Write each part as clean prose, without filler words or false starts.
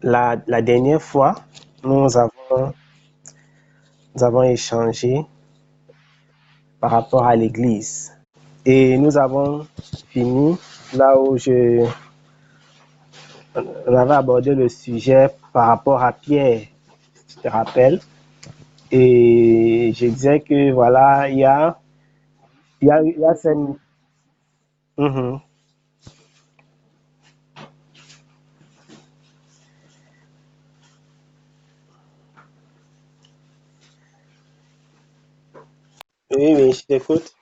La dernière fois, nous avons échangé par rapport à l'Église. Et nous avons fini là où on avait abordé le sujet par rapport à Pierre, si tu te rappelles. Et je disais que voilà, il y a cette... Mhm. Oui, oui, je t'écoute.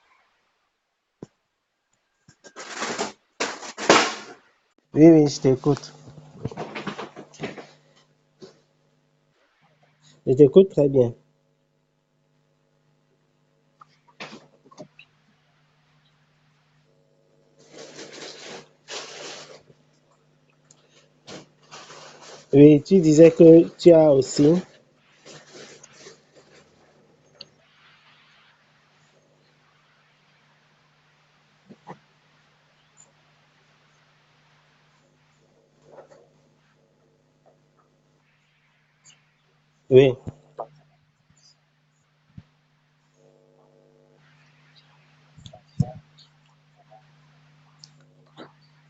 Oui, oui, je t'écoute. Je t'écoute très bien. Oui, tu disais que tu as aussi... Oui,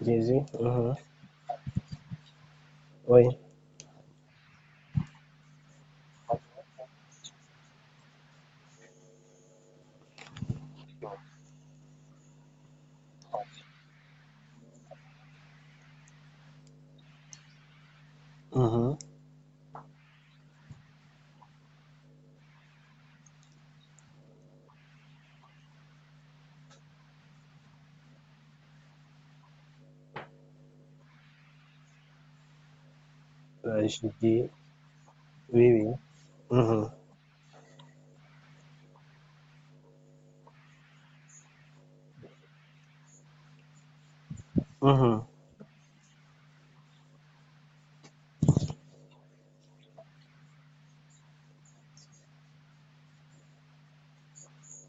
Jésus. Mhm. Oui. Mhm. Je dis... Oui, oui. Mhm. Mhm.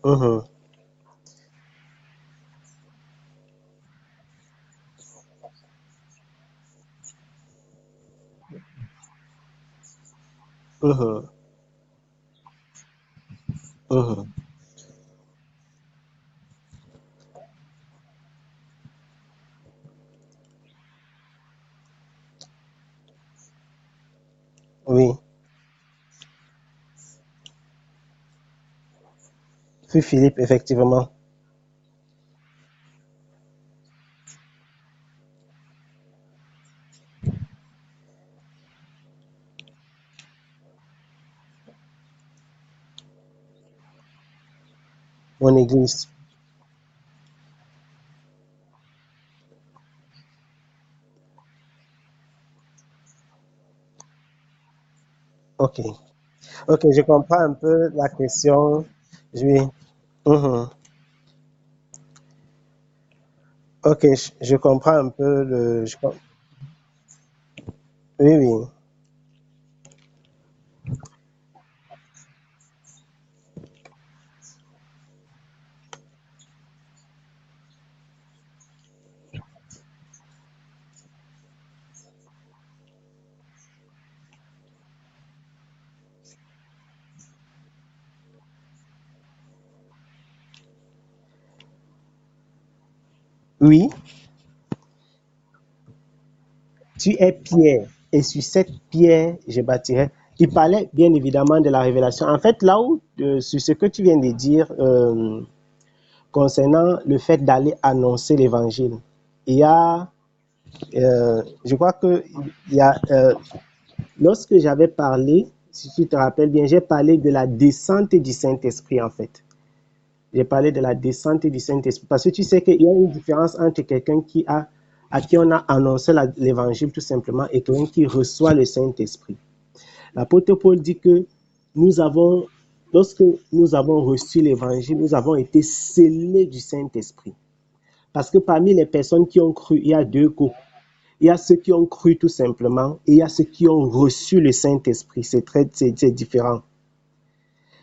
Mhm. Mhm. Mhm. Oui. Puis Philippe, effectivement. Mon église. Ok. Ok, je comprends un peu la question. Oui. Mhm. Ok, je comprends un peu oui, oui. Oui, tu es pierre, et sur cette pierre, je bâtirai. Il parlait bien évidemment de la révélation. En fait, là où, sur ce que tu viens de dire concernant le fait d'aller annoncer l'évangile, il y a, je crois que il y a, lorsque j'avais parlé, si tu te rappelles bien, j'ai parlé de la descente du Saint-Esprit en fait. J'ai parlé de la descente du Saint-Esprit. Parce que tu sais qu'il y a une différence entre quelqu'un à qui on a annoncé l'évangile tout simplement et quelqu'un qui reçoit le Saint-Esprit. L'apôtre Paul dit que nous avons, lorsque nous avons reçu l'évangile, nous avons été scellés du Saint-Esprit. Parce que parmi les personnes qui ont cru, il y a deux groupes. Il y a ceux qui ont cru tout simplement et il y a ceux qui ont reçu le Saint-Esprit. C'est différent.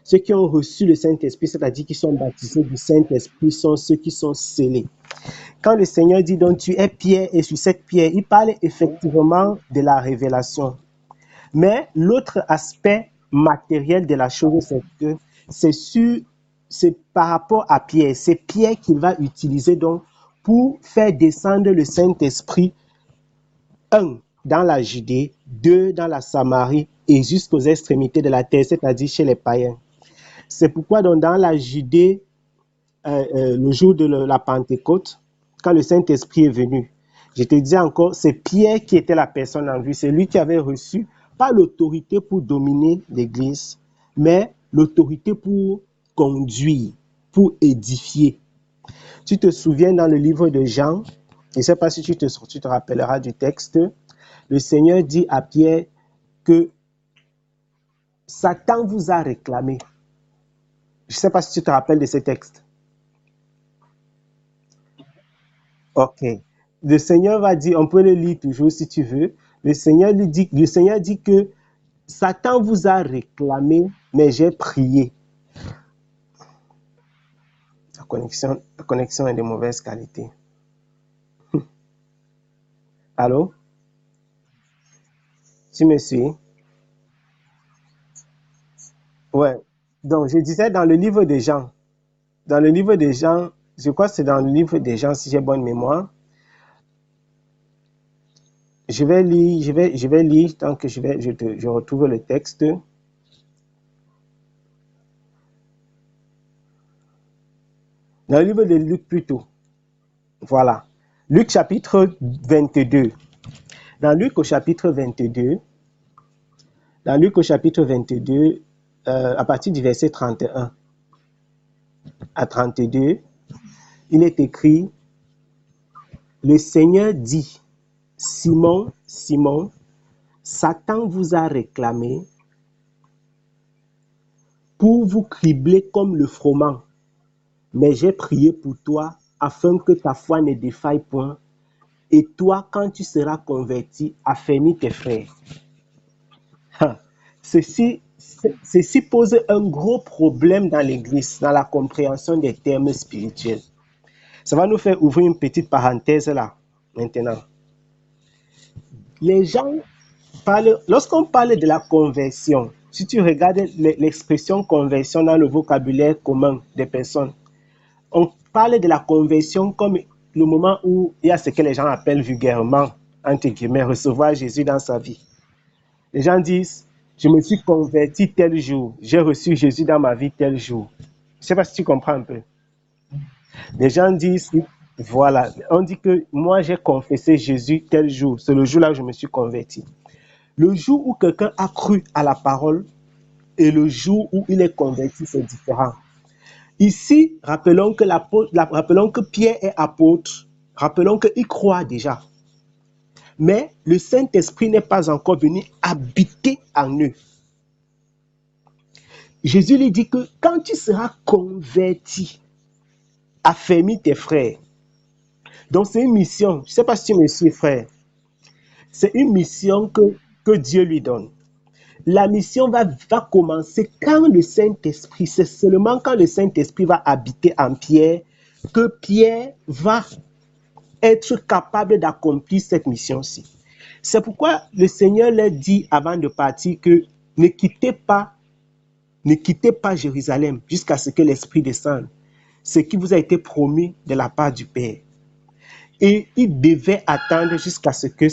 Ceux qui ont reçu le Saint-Esprit, c'est-à-dire qui sont baptisés du Saint-Esprit, sont ceux qui sont scellés. Quand le Seigneur dit donc tu es pierre et sur cette pierre, il parle effectivement de la révélation. Mais l'autre aspect matériel de la chose, c'est que c'est par rapport à Pierre. C'est Pierre qu'il va utiliser donc pour faire descendre le Saint-Esprit, un, dans la Judée, deux, dans la Samarie et jusqu'aux extrémités de la terre, c'est-à-dire chez les païens. C'est pourquoi donc, dans la Judée, le jour de la Pentecôte, quand le Saint-Esprit est venu, je te disais encore, c'est Pierre qui était la personne en vue. C'est lui qui avait reçu, pas l'autorité pour dominer l'Église, mais l'autorité pour conduire, pour édifier. Tu te souviens dans le livre de Jean, je ne sais pas si tu te rappelleras du texte, le Seigneur dit à Pierre que Satan vous a réclamé. Je ne sais pas si tu te rappelles de ce texte. Ok. Le Seigneur va dire, on peut le lire toujours si tu veux. Le Seigneur dit que Satan vous a réclamé, mais j'ai prié. La connexion est de mauvaise qualité. Allô? Tu me suis? Ouais. Donc, je disais dans le livre de Jean. Dans le livre de Jean, je crois que c'est dans le livre de Jean, si j'ai bonne mémoire. Je vais lire tant que je retrouve le texte. Dans le livre de Luc plutôt. Voilà. Luc chapitre 22. Dans Luc au chapitre 22, à partir du verset 31 à 32, il est écrit, le Seigneur dit, Simon, Simon, Satan vous a réclamé pour vous cribler comme le froment, mais j'ai prié pour toi afin que ta foi ne défaille point, et toi, quand tu seras converti, affermis tes frères. Ceci pose un gros problème dans l'Église, dans la compréhension des termes spirituels. Ça va nous faire ouvrir une petite parenthèse là, maintenant. Les gens parlent, lorsqu'on parle de la conversion, si tu regardes l'expression conversion dans le vocabulaire commun des personnes, on parle de la conversion comme le moment où il y a ce que les gens appellent vulgairement, entre guillemets, recevoir Jésus dans sa vie. Les gens disent, je me suis converti tel jour, j'ai reçu Jésus dans ma vie tel jour. Je ne sais pas si tu comprends un peu. Les gens disent, voilà, on dit que moi j'ai confessé Jésus tel jour, c'est le jour-là où je me suis converti. Le jour où quelqu'un a cru à la parole et le jour où il est converti, c'est différent. Ici, rappelons que Pierre est apôtre, rappelons qu'il croit déjà. Mais le Saint-Esprit n'est pas encore venu habiter en eux. Jésus lui dit que quand tu seras converti, affermis tes frères. Donc c'est une mission, je ne sais pas si tu me suis, frère. C'est une mission que Dieu lui donne. La mission va commencer quand le Saint-Esprit, c'est seulement quand le Saint-Esprit va habiter en Pierre que Pierre va être capable d'accomplir cette mission-ci. C'est pourquoi le Seigneur leur dit avant de partir que ne quittez pas Jérusalem jusqu'à ce que l'Esprit descende. Ce qui vous a été promis de la part du Père. Et il devait attendre jusqu'à ce que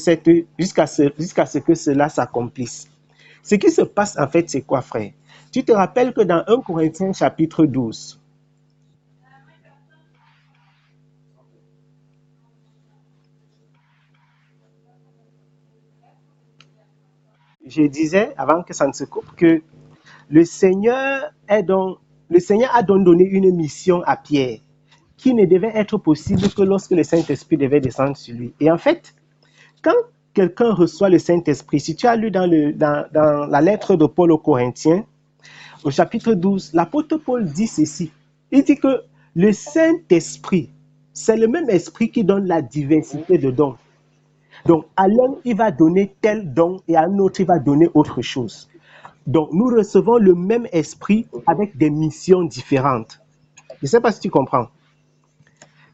cela s'accomplisse. Ce qui se passe en fait, c'est quoi, frère? Tu te rappelles que dans 1 Corinthiens chapitre 12, je disais, avant que ça ne se coupe, que le Seigneur a donc donné une mission à Pierre qui ne devait être possible que lorsque le Saint-Esprit devait descendre sur lui. Et en fait, quand quelqu'un reçoit le Saint-Esprit, si tu as lu dans la lettre de Paul aux Corinthiens, au chapitre 12, l'apôtre Paul dit ceci. Il dit que le Saint-Esprit, c'est le même esprit qui donne la diversité de dons. Donc, à l'un, il va donner tel don et à un autre, il va donner autre chose. Donc, nous recevons le même esprit avec des missions différentes. Je ne sais pas si tu comprends.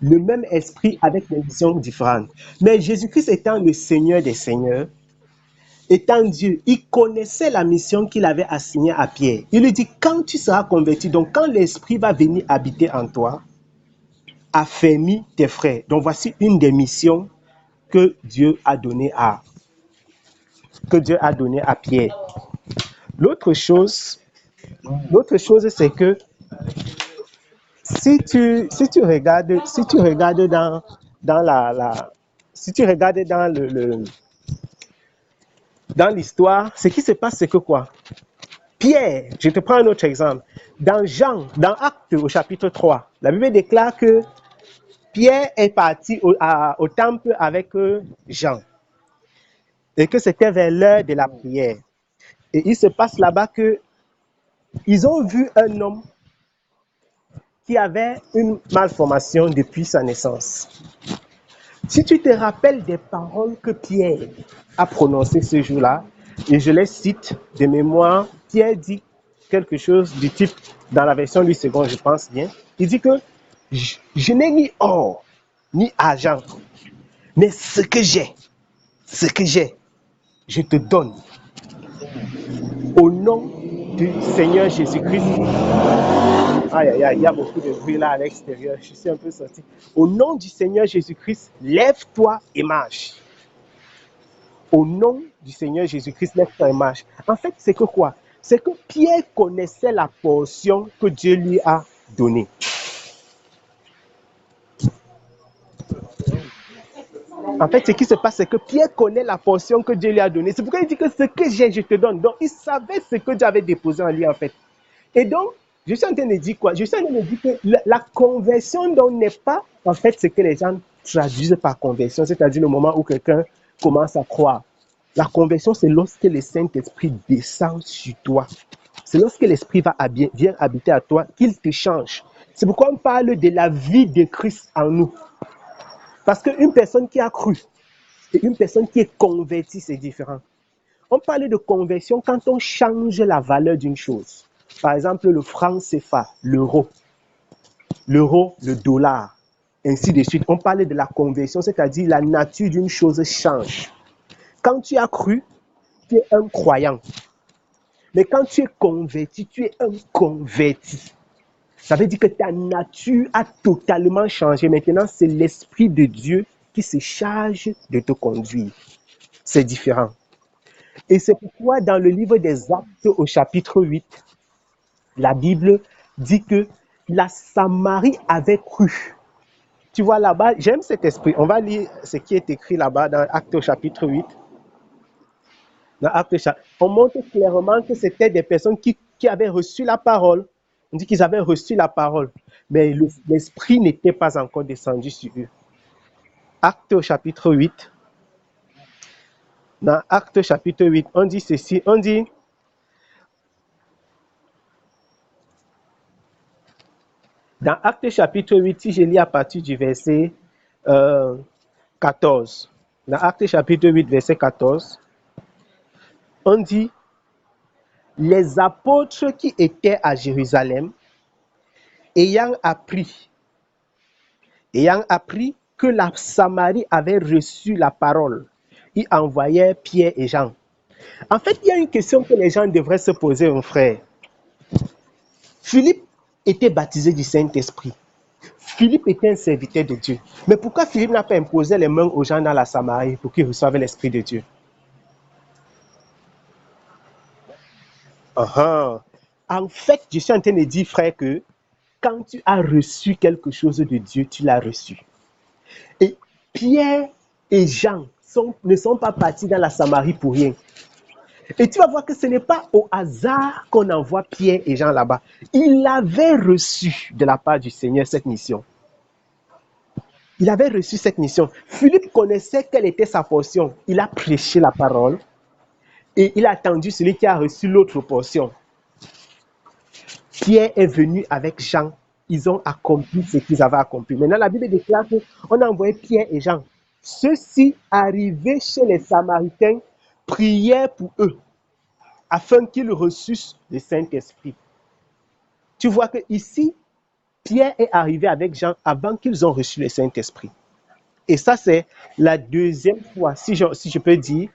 Le même esprit avec des missions différentes. Mais Jésus-Christ étant le Seigneur des Seigneurs, étant Dieu, il connaissait la mission qu'il avait assignée à Pierre. Il lui dit, quand tu seras converti, donc quand l'Esprit va venir habiter en toi, affermis tes frères. Donc voici une des missions que Dieu a données à Pierre. L'autre chose, c'est que si tu regardes dans l'histoire, ce qui se passe, c'est que quoi? Pierre, je te prends un autre exemple. Dans Actes au chapitre 3, la Bible déclare que Pierre est parti au temple avec Jean et que c'était vers l'heure de la prière. Et il se passe là-bas qu'ils ont vu un homme qui avait une malformation depuis sa naissance. Si tu te rappelles des paroles que Pierre a prononcées ce jour-là, et je les cite de mémoire, Pierre dit quelque chose du type, dans la version du second, je pense bien, il dit que je n'ai ni or, ni argent, mais ce que j'ai, je te donne. Au nom du Seigneur Jésus-Christ. Aïe, aïe, aïe, il y a beaucoup de bruit là à l'extérieur. Je suis un peu sorti. Au nom du Seigneur Jésus-Christ, lève-toi et marche. Au nom du Seigneur Jésus-Christ, lève-toi et marche. En fait, c'est que quoi? C'est que Pierre connaissait la portion que Dieu lui a donnée. En fait, ce qui se passe, c'est que Pierre connaît la portion que Dieu lui a donnée. C'est pourquoi il dit que ce que j'ai, je te donne. Donc, il savait ce que Dieu avait déposé en lui, en fait. Et donc, je suis en train de dire quoi? Je suis en train de dire que la conversion n'est pas, en fait, ce que les gens traduisent par conversion, c'est-à-dire le moment où quelqu'un commence à croire. La conversion, c'est lorsque le Saint-Esprit descend sur toi. C'est lorsque l'Esprit vient habiter à toi qu'il te change. C'est pourquoi on parle de la vie de Christ en nous. Parce qu'une personne qui a cru et une personne qui est convertie, c'est différent. On parle de conversion quand on change la valeur d'une chose. Par exemple, le franc CFA, l'euro, le dollar, ainsi de suite. On parle de la conversion, c'est-à-dire la nature d'une chose change. Quand tu as cru, tu es un croyant. Mais quand tu es converti, tu es un converti. Ça veut dire que ta nature a totalement changé. Maintenant, c'est l'Esprit de Dieu qui se charge de te conduire. C'est différent. Et c'est pourquoi dans le livre des Actes au chapitre 8, la Bible dit que la Samarie avait cru. Tu vois là-bas, j'aime cet esprit. On va lire ce qui est écrit là-bas dans Actes au chapitre 8. Dans Actes, on montre clairement que c'était des personnes qui avaient reçu la parole. On dit qu'ils avaient reçu la parole, mais l'esprit n'était pas encore descendu sur eux. Actes au chapitre 8. Dans Actes chapitre 8, on dit ceci, on dit... Dans Actes chapitre 8, si je lis à partir du verset 14, dans Actes chapitre 8, verset 14, on dit, les apôtres qui étaient à Jérusalem, ayant appris que la Samarie avait reçu la parole, ils envoyèrent Pierre et Jean. En fait, il y a une question que les gens devraient se poser, mon frère. Philippe était baptisé du Saint-Esprit. Philippe était un serviteur de Dieu. Mais pourquoi Philippe n'a pas imposé les mains aux gens dans la Samarie pour qu'ils reçoivent l'Esprit de Dieu? En fait, je suis en train de dire, frère, que quand tu as reçu quelque chose de Dieu, tu l'as reçu. Et Pierre et Jean ne sont pas partis dans la Samarie pour rien. Et tu vas voir que ce n'est pas au hasard qu'on envoie Pierre et Jean là-bas. Il avait reçu de la part du Seigneur cette mission. Il avait reçu cette mission. Philippe connaissait quelle était sa portion. Il a prêché la parole et il a attendu celui qui a reçu l'autre portion. Pierre est venu avec Jean. Ils ont accompli ce qu'ils avaient accompli. Maintenant, la Bible déclare qu'on a envoyé Pierre et Jean. Ceux-ci, arrivés chez les Samaritains, prièrent pour eux afin qu'ils reçussent le Saint-Esprit. Tu vois que ici, Pierre est arrivé avec Jean avant qu'ils ont reçu le Saint-Esprit. Et ça, c'est la deuxième fois, si je peux dire,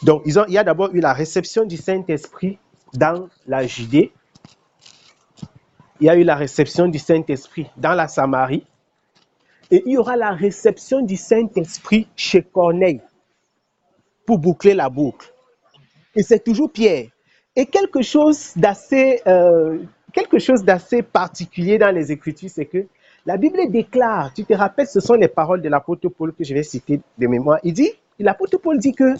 Donc, il y a d'abord eu la réception du Saint-Esprit dans la Judée. Il y a eu la réception du Saint-Esprit dans la Samarie. Et il y aura la réception du Saint-Esprit chez Corneille pour boucler la boucle. Et c'est toujours Pierre. Et quelque chose d'assez particulier dans les Écritures, c'est que la Bible déclare, tu te rappelles, ce sont les paroles de l'apôtre Paul que je vais citer de mémoire. L'apôtre Paul dit que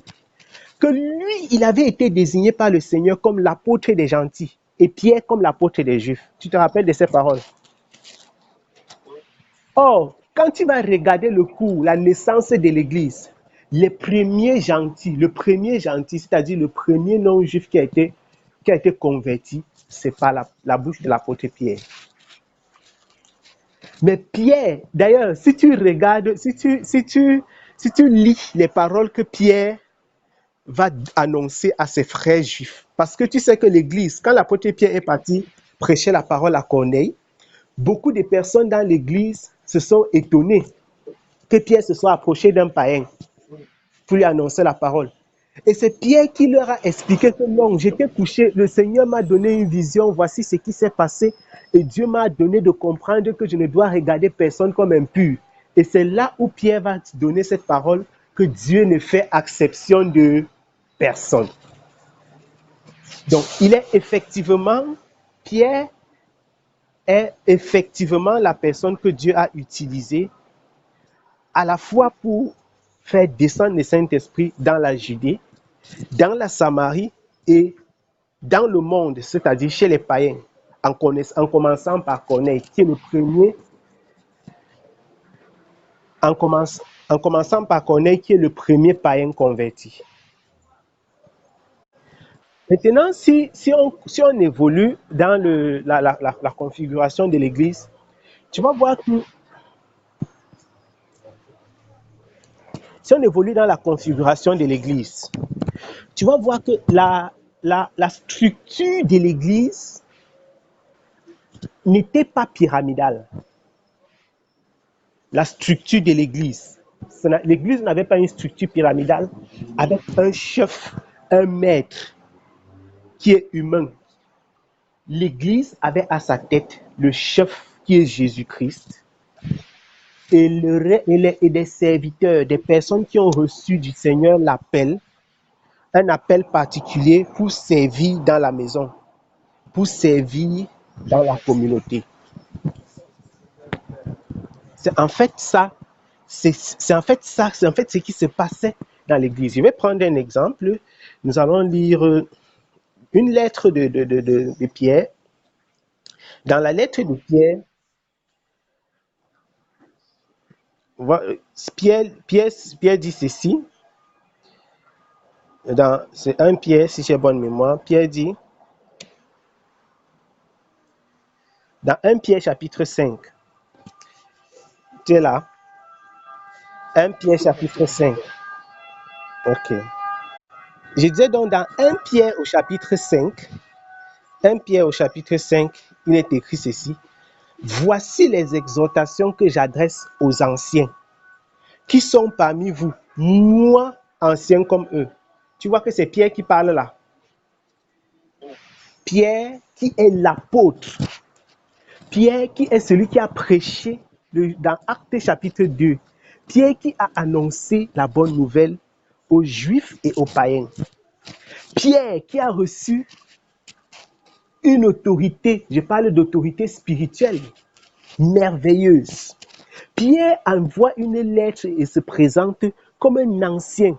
lui, il avait été désigné par le Seigneur comme l'apôtre des gentils et Pierre comme l'apôtre des Juifs. Tu te rappelles de ces paroles? Or, quand tu vas regarder le cours, la naissance de l'Église, le premier gentil, c'est-à-dire le premier non-juif qui a été converti, c'est par la bouche de l'apôtre Pierre. Mais Pierre, d'ailleurs, si tu regardes, si tu lis les paroles que Pierre va annoncer à ses frères juifs, parce que tu sais que l'Église, quand l'apôtre Pierre est parti prêcher la parole à Corneille, beaucoup de personnes dans l'Église se sont étonnées que Pierre se soit approché d'un païen pour lui annoncer la parole. Et c'est Pierre qui leur a expliqué que non, j'étais couché, le Seigneur m'a donné une vision, voici ce qui s'est passé, et Dieu m'a donné de comprendre que je ne dois regarder personne comme impur. Et c'est là où Pierre va donner cette parole, que Dieu ne fait exception de personne. Donc, Pierre est effectivement la personne que Dieu a utilisée à la fois pour faire descendre le Saint-Esprit dans la Judée, dans la Samarie et dans le monde, c'est-à-dire chez les païens, en commençant par Corneille, qui est le premier, en commençant par Corneille, qui est le premier païen converti. Maintenant, si on évolue dans la configuration de l'Église, tu vas voir que si on évolue dans la configuration de l'Église, tu vas voir que la structure de l'Église n'était pas pyramidale. La structure de l'Église. L'Église n'avait pas une structure pyramidale avec un chef, un maître qui est humain. L'Église avait à sa tête le chef qui est Jésus-Christ et des serviteurs, des personnes qui ont reçu du Seigneur l'appel, un appel particulier pour servir dans la maison, pour servir dans la communauté. C'est en fait ce qui se passait dans l'Église. Je vais prendre un exemple. Nous allons lire une lettre de Pierre. Dans la lettre de Pierre, Pierre dit ceci. C'est 1 Pierre, si j'ai bonne mémoire. Pierre dit, dans 1 Pierre chapitre 5, tu es là? 1 Pierre chapitre 5. Ok. Je disais donc dans 1 Pierre au chapitre 5, 1 Pierre au chapitre 5, il est écrit ceci. Voici les exhortations que j'adresse aux anciens qui sont parmi vous, moi, anciens comme eux. Tu vois que c'est Pierre qui parle là. Pierre qui est l'apôtre. Pierre qui est celui qui a prêché dans Actes chapitre 2. Pierre qui a annoncé la bonne nouvelle aux Juifs et aux païens. Pierre qui a reçu une autorité, je parle d'autorité spirituelle, merveilleuse. Pierre envoie une lettre et se présente comme un ancien.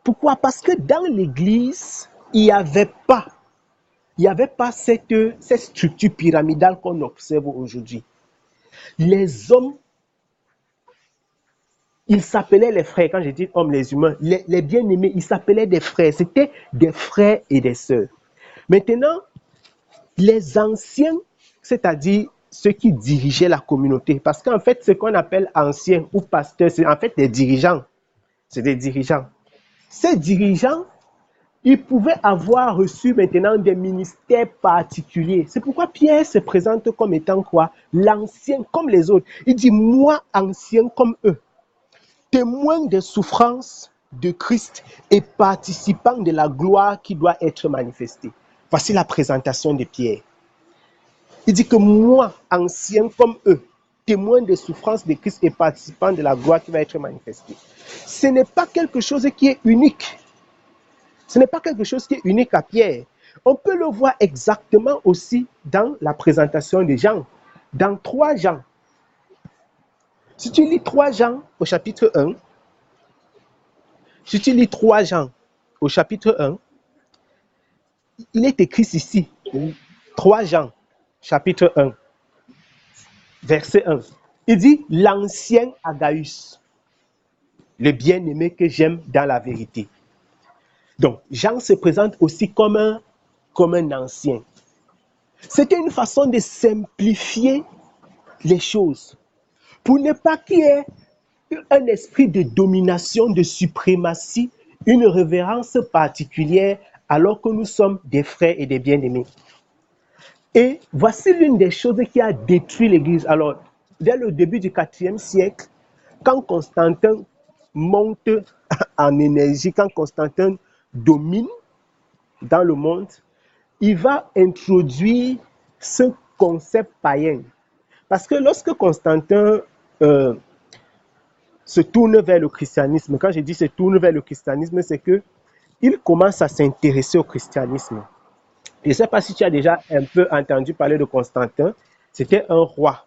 Pourquoi? Parce que dans l'Église, il n'y avait pas cette structure pyramidale qu'on observe aujourd'hui. Les hommes, ils s'appelaient les frères. Quand je dis hommes, les humains, les bien-aimés, ils s'appelaient des frères. C'était des frères et des sœurs. Maintenant, les anciens, c'est-à-dire ceux qui dirigeaient la communauté, parce qu'en fait, ce qu'on appelle anciens ou pasteurs, c'est en fait des dirigeants. C'est des dirigeants. Ces dirigeants, ils pouvaient avoir reçu maintenant des ministères particuliers. C'est pourquoi Pierre se présente comme étant quoi? L'ancien comme les autres. Il dit, moi, ancien comme eux, témoin des souffrances de Christ et participant de la gloire qui doit être manifestée. Voici la présentation de Pierre. Il dit que moi, ancien comme eux, témoin des souffrances de Christ et participant de la gloire qui va être manifestée. Ce n'est pas quelque chose qui est unique. Ce n'est pas quelque chose qui est unique à Pierre. On peut le voir exactement aussi dans la présentation de Jean. Dans 3 Jean. Si tu lis 3 Jean au chapitre 1, si tu lis 3 Jean au chapitre 1, il est écrit ici, 3 Jean, chapitre 1, verset 1. Il dit, l'ancien Agaïus, le bien-aimé que j'aime dans la vérité. Donc, Jean se présente aussi comme un ancien. C'était une façon de simplifier les choses, pour ne pas qu'il y ait un esprit de domination, de suprématie, une révérence particulière, alors que nous sommes des frères et des bien-aimés. Et voici l'une des choses qui a détruit l'Église. Alors, dès le début du IVe siècle, quand Constantin monte en énergie, quand Constantin domine dans le monde, il va introduire ce concept païen. Parce que lorsque Constantin se tourne vers le christianisme, quand je dis se tourne vers le christianisme, c'est qu'il commence à s'intéresser au christianisme. Je ne sais pas si tu as déjà un peu entendu parler de Constantin. C'était un roi.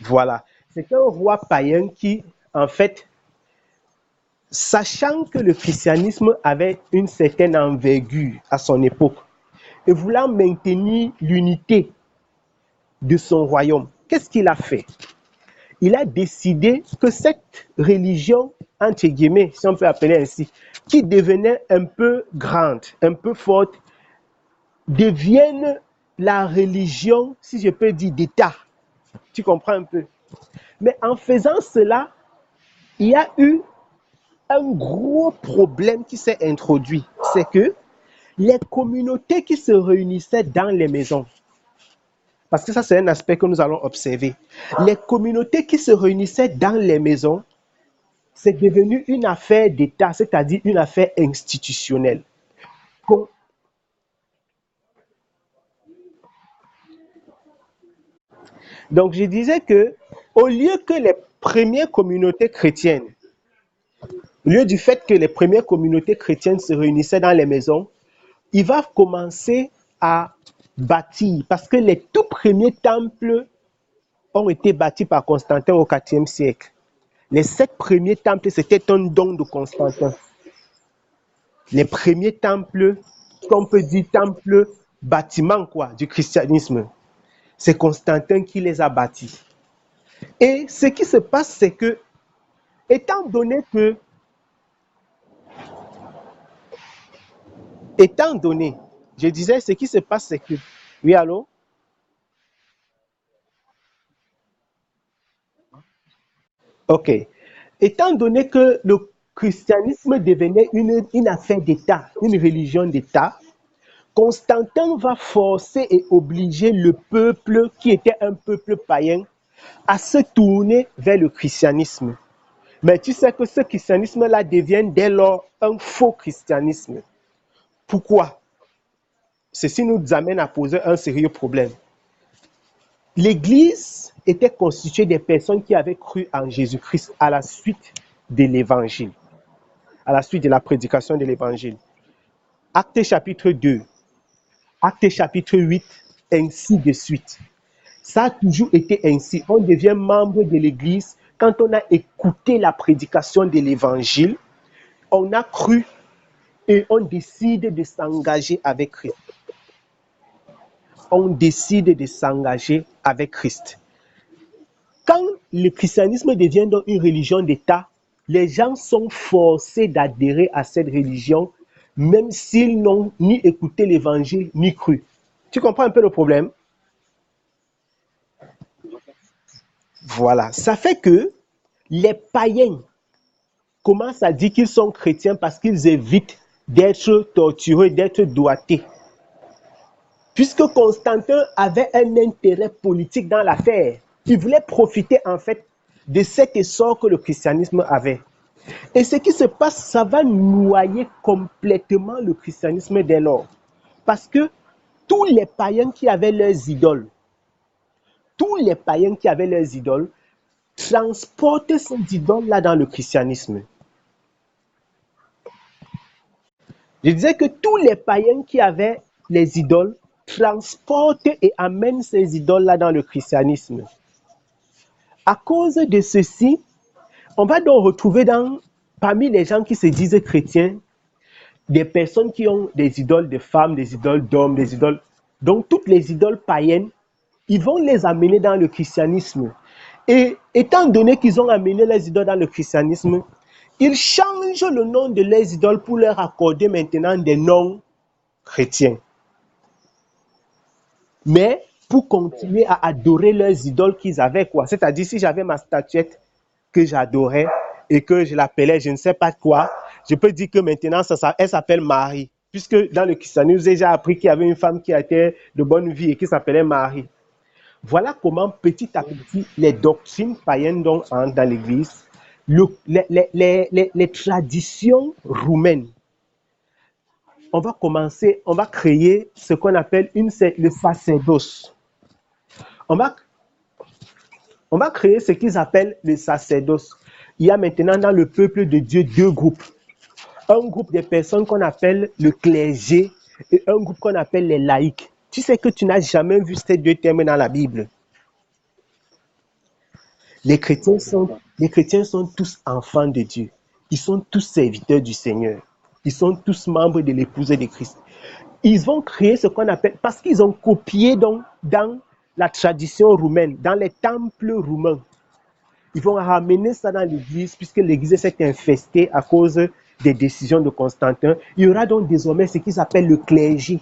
Voilà. C'était un roi païen qui, en fait, sachant que le christianisme avait une certaine envergure à son époque, et voulant maintenir l'unité de son royaume, qu'est-ce qu'il a fait? Il a décidé que cette religion, entre guillemets, si on peut appeler ainsi, qui devenait un peu grande, un peu forte, devienne la religion, si je peux dire, d'État. Tu comprends un peu? Mais en faisant cela, il y a eu un gros problème qui s'est introduit. C'est que les communautés qui se réunissaient dans les maisons, parce que ça c'est un aspect que nous allons observer, les communautés qui se réunissaient dans les maisons, c'est devenu une affaire d'État, c'est-à-dire une affaire institutionnelle. Donc je disais que au lieu que les premières communautés chrétiennes, au lieu du fait que les premières communautés chrétiennes se réunissaient dans les maisons, il va commencer à bâtir, parce que les tout premiers temples ont été bâtis par Constantin au IVe siècle. Les 7 premiers temples, c'était un don de Constantin. Les premiers temples, qu'on peut dire temples bâtiments du christianisme, c'est Constantin qui les a bâtis. Et ce qui se passe, c'est que, étant donné, je disais, ce qui se passe, c'est que, oui, allô? Ok. Étant donné que le christianisme devenait une affaire d'État, une religion d'État, Constantin va forcer et obliger le peuple, qui était un peuple païen, à se tourner vers le christianisme. Mais tu sais que ce christianisme-là devient dès lors un faux christianisme. Pourquoi? Ceci nous amène à poser un sérieux problème. L'Église était constituée des personnes qui avaient cru en Jésus-Christ à la suite de l'Évangile, à la suite de la prédication de l'Évangile. Actes chapitre 2, Actes chapitre 8, ainsi de suite. Ça a toujours été ainsi. On devient membre de l'Église quand on a écouté la prédication de l'Évangile, on a cru et on décide de s'engager avec Christ. On décide de s'engager avec Christ. Quand le christianisme devient donc une religion d'État, les gens sont forcés d'adhérer à cette religion, même s'ils n'ont ni écouté l'évangile, ni cru. Tu comprends un peu le problème? Voilà. Ça fait que les païens commencent à dire qu'ils sont chrétiens parce qu'ils évitent d'être torturés, d'être doigtés. Puisque Constantin avait un intérêt politique dans l'affaire, il voulait profiter en fait de cet essor que le christianisme avait. Et ce qui se passe, ça va noyer complètement le christianisme dès lors. Parce que tous les païens qui avaient leurs idoles, transportent ces idoles-là dans le christianisme. Je disais que tous les païens qui avaient les idoles transportent et amènent ces idoles-là dans le christianisme. À cause de ceci, on va donc retrouver parmi les gens qui se disent chrétiens, des personnes qui ont des idoles de femmes, des idoles d'hommes, des idoles. Donc, toutes les idoles païennes, ils vont les amener dans le christianisme. Et étant donné qu'ils ont amené les idoles dans le christianisme, ils changent le nom de leurs idoles pour leur accorder maintenant des noms chrétiens. Mais pour continuer à adorer leurs idoles qu'ils avaient, quoi. C'est-à-dire, si j'avais ma statuette que j'adorais et que je l'appelais je ne sais pas quoi, je peux dire que maintenant, elle s'appelle Marie. Puisque dans le christianisme, j'ai déjà appris qu'il y avait une femme qui était de bonne vie et qui s'appelait Marie. Voilà comment petit à petit, les doctrines païennes dans l'Église, les traditions roumaines, on va créer ce qu'on appelle le sacerdoce. On va créer ce qu'ils appellent le sacerdoce. Il y a maintenant dans le peuple de Dieu deux groupes. Un groupe de personnes qu'on appelle le clergé et un groupe qu'on appelle les laïcs. Tu sais que tu n'as jamais vu ces deux termes dans la Bible. Les chrétiens sont tous enfants de Dieu. Ils sont tous serviteurs du Seigneur. Ils sont tous membres de l'épouse de Christ. Ils vont créer ce qu'on appelle, parce qu'ils ont copié dans la tradition roumaine, dans les temples roumains. Ils vont ramener ça dans l'église, puisque l'église s'est infestée à cause des décisions de Constantin. Il y aura donc désormais ce qu'ils appellent le clergé.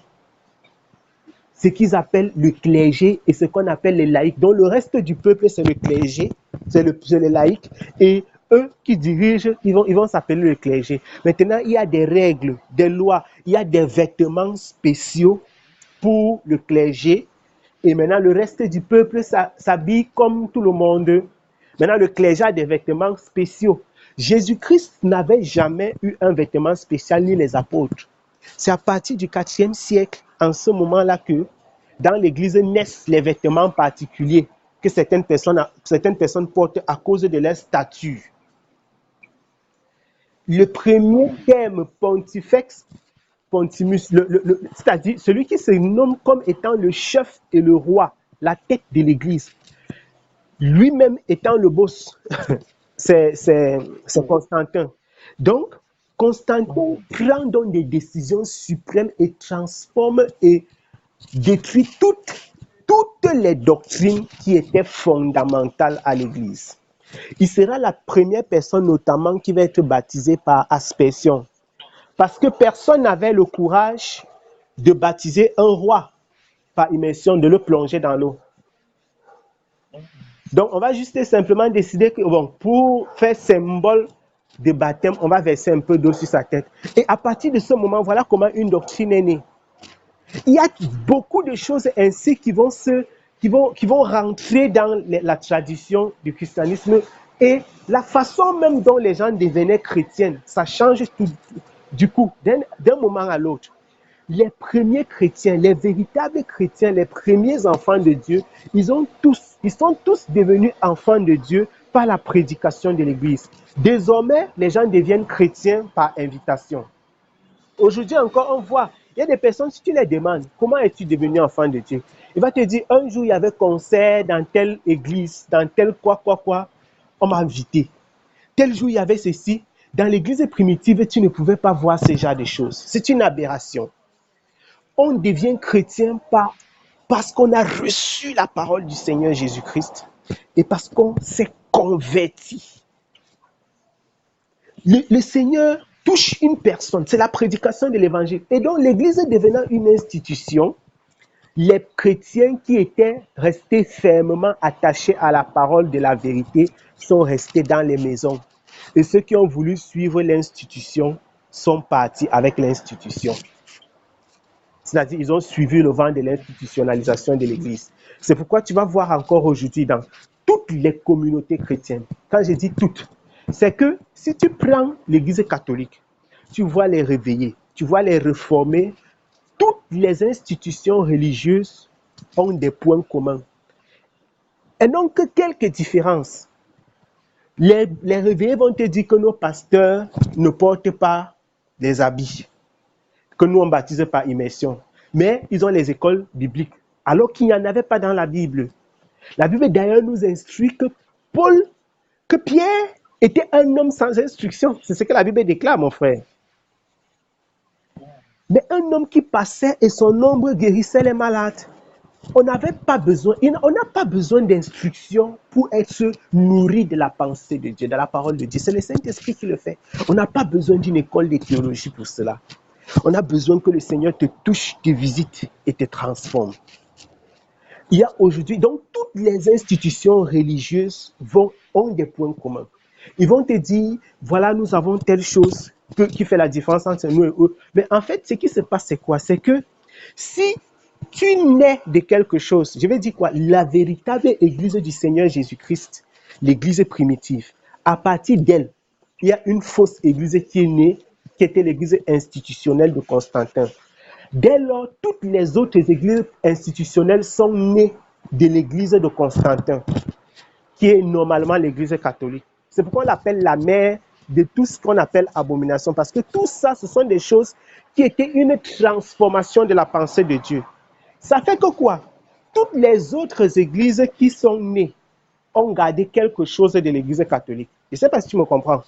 Ce qu'ils appellent le clergé et ce qu'on appelle les laïcs. Donc le reste du peuple, c'est le clergé, c'est les laïcs. Et eux qui dirigent, ils vont s'appeler le clergé. Maintenant, il y a des règles, des lois, il y a des vêtements spéciaux pour le clergé. Et maintenant, le reste du peuple s'habille comme tout le monde. Maintenant, le clergé a des vêtements spéciaux. Jésus-Christ n'avait jamais eu un vêtement spécial, ni les apôtres. C'est à partir du 4e siècle, en ce moment-là, que dans l'Église naissent les vêtements particuliers que certaines personnes portent à cause de leur stature. Le premier terme pontifex, pontimus, c'est-à-dire celui qui se nomme comme étant le chef et le roi, la tête de l'Église, lui-même étant le boss, c'est Constantin. Donc, Constantin prend donc des décisions suprêmes et transforme et détruit toutes les doctrines qui étaient fondamentales à l'Église. Il sera la première personne notamment qui va être baptisée par aspersion. Parce que personne n'avait le courage de baptiser un roi par immersion, de le plonger dans l'eau. Donc, on va juste simplement décider que, bon, pour faire symbole de baptême, on va verser un peu d'eau sur sa tête. Et à partir de ce moment, voilà comment une doctrine est née. Il y a beaucoup de choses ainsi qui vont rentrer dans la tradition du christianisme et la façon même dont les gens devenaient chrétiens, ça change tout du coup, d'un moment à l'autre. Les premiers chrétiens, les véritables chrétiens, les premiers enfants de Dieu, ils sont tous devenus enfants de Dieu par la prédication de l'Église. Désormais, les gens deviennent chrétiens par invitation. Aujourd'hui encore, on voit, il y a des personnes, si tu les demandes, comment es-tu devenu enfant de Dieu? Il va te dire, un jour, il y avait concert dans telle église, dans tel quoi, on m'a invité. Tel jour, il y avait ceci. Dans l'église primitive, tu ne pouvais pas voir ce genre de choses. C'est une aberration. On devient chrétien parce qu'on a reçu la parole du Seigneur Jésus-Christ et parce qu'on s'est converti. Le Seigneur touche une personne, c'est la prédication de l'évangile. Et donc l'église devenant une institution, les chrétiens qui étaient restés fermement attachés à la parole de la vérité sont restés dans les maisons. Et ceux qui ont voulu suivre l'institution sont partis avec l'institution. C'est-à-dire qu'ils ont suivi le vent de l'institutionnalisation de l'église. C'est pourquoi tu vas voir encore aujourd'hui dans toutes les communautés chrétiennes, quand je dis toutes, c'est que si tu prends l'Église catholique, tu vois les réveillés, tu vois les réformés, toutes les institutions religieuses ont des points communs. Et n'ont que quelques différences. Les réveillés vont te dire que nos pasteurs ne portent pas des habits, que nous on baptise par immersion. Mais ils ont les écoles bibliques, alors qu'il n'y en avait pas dans la Bible. La Bible d'ailleurs nous instruit que Pierre était un homme sans instruction. C'est ce que la Bible déclare, mon frère. Mais un homme qui passait et son ombre guérissait les malades. On n'a pas besoin d'instruction pour être nourri de la pensée de Dieu, de la parole de Dieu. C'est le Saint-Esprit qui le fait. On n'a pas besoin d'une école de théologie pour cela. On a besoin que le Seigneur te touche, te visite et te transforme. Il y a aujourd'hui, donc toutes les institutions religieuses ont des points communs. Ils vont te dire, voilà, nous avons telle chose qui fait la différence entre nous et eux. Mais en fait, ce qui se passe, c'est quoi? C'est que si tu nais de quelque chose, je vais dire quoi? La véritable église du Seigneur Jésus-Christ, l'église primitive, à partir d'elle, il y a une fausse église qui est née, qui était l'église institutionnelle de Constantin. Dès lors, toutes les autres églises institutionnelles sont nées de l'église de Constantin, qui est normalement l'église catholique. C'est pourquoi on l'appelle la mère de tout ce qu'on appelle abomination, parce que tout ça, ce sont des choses qui étaient une transformation de la pensée de Dieu. Ça fait que quoi? Toutes les autres églises qui sont nées ont gardé quelque chose de l'église catholique. Je ne sais pas si tu me comprends.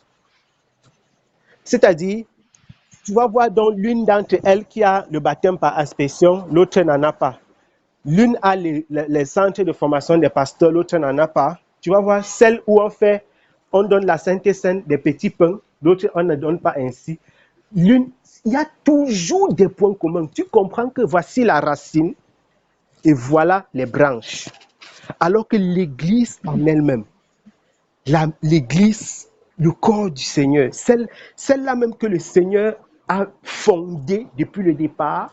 C'est-à-dire, tu vas voir donc l'une d'entre elles qui a le baptême par aspersion, l'autre n'en a pas. L'une a les centres de formation des pasteurs, l'autre n'en a pas. Tu vas voir celle où on donne la Sainte Seine des petits pains, l'autre on ne donne pas ainsi. Il y a toujours des points communs. Tu comprends que voici la racine et voilà les branches. Alors que l'Église en elle-même, l'Église, le corps du Seigneur, celle-là même que le Seigneur a fondée depuis le départ,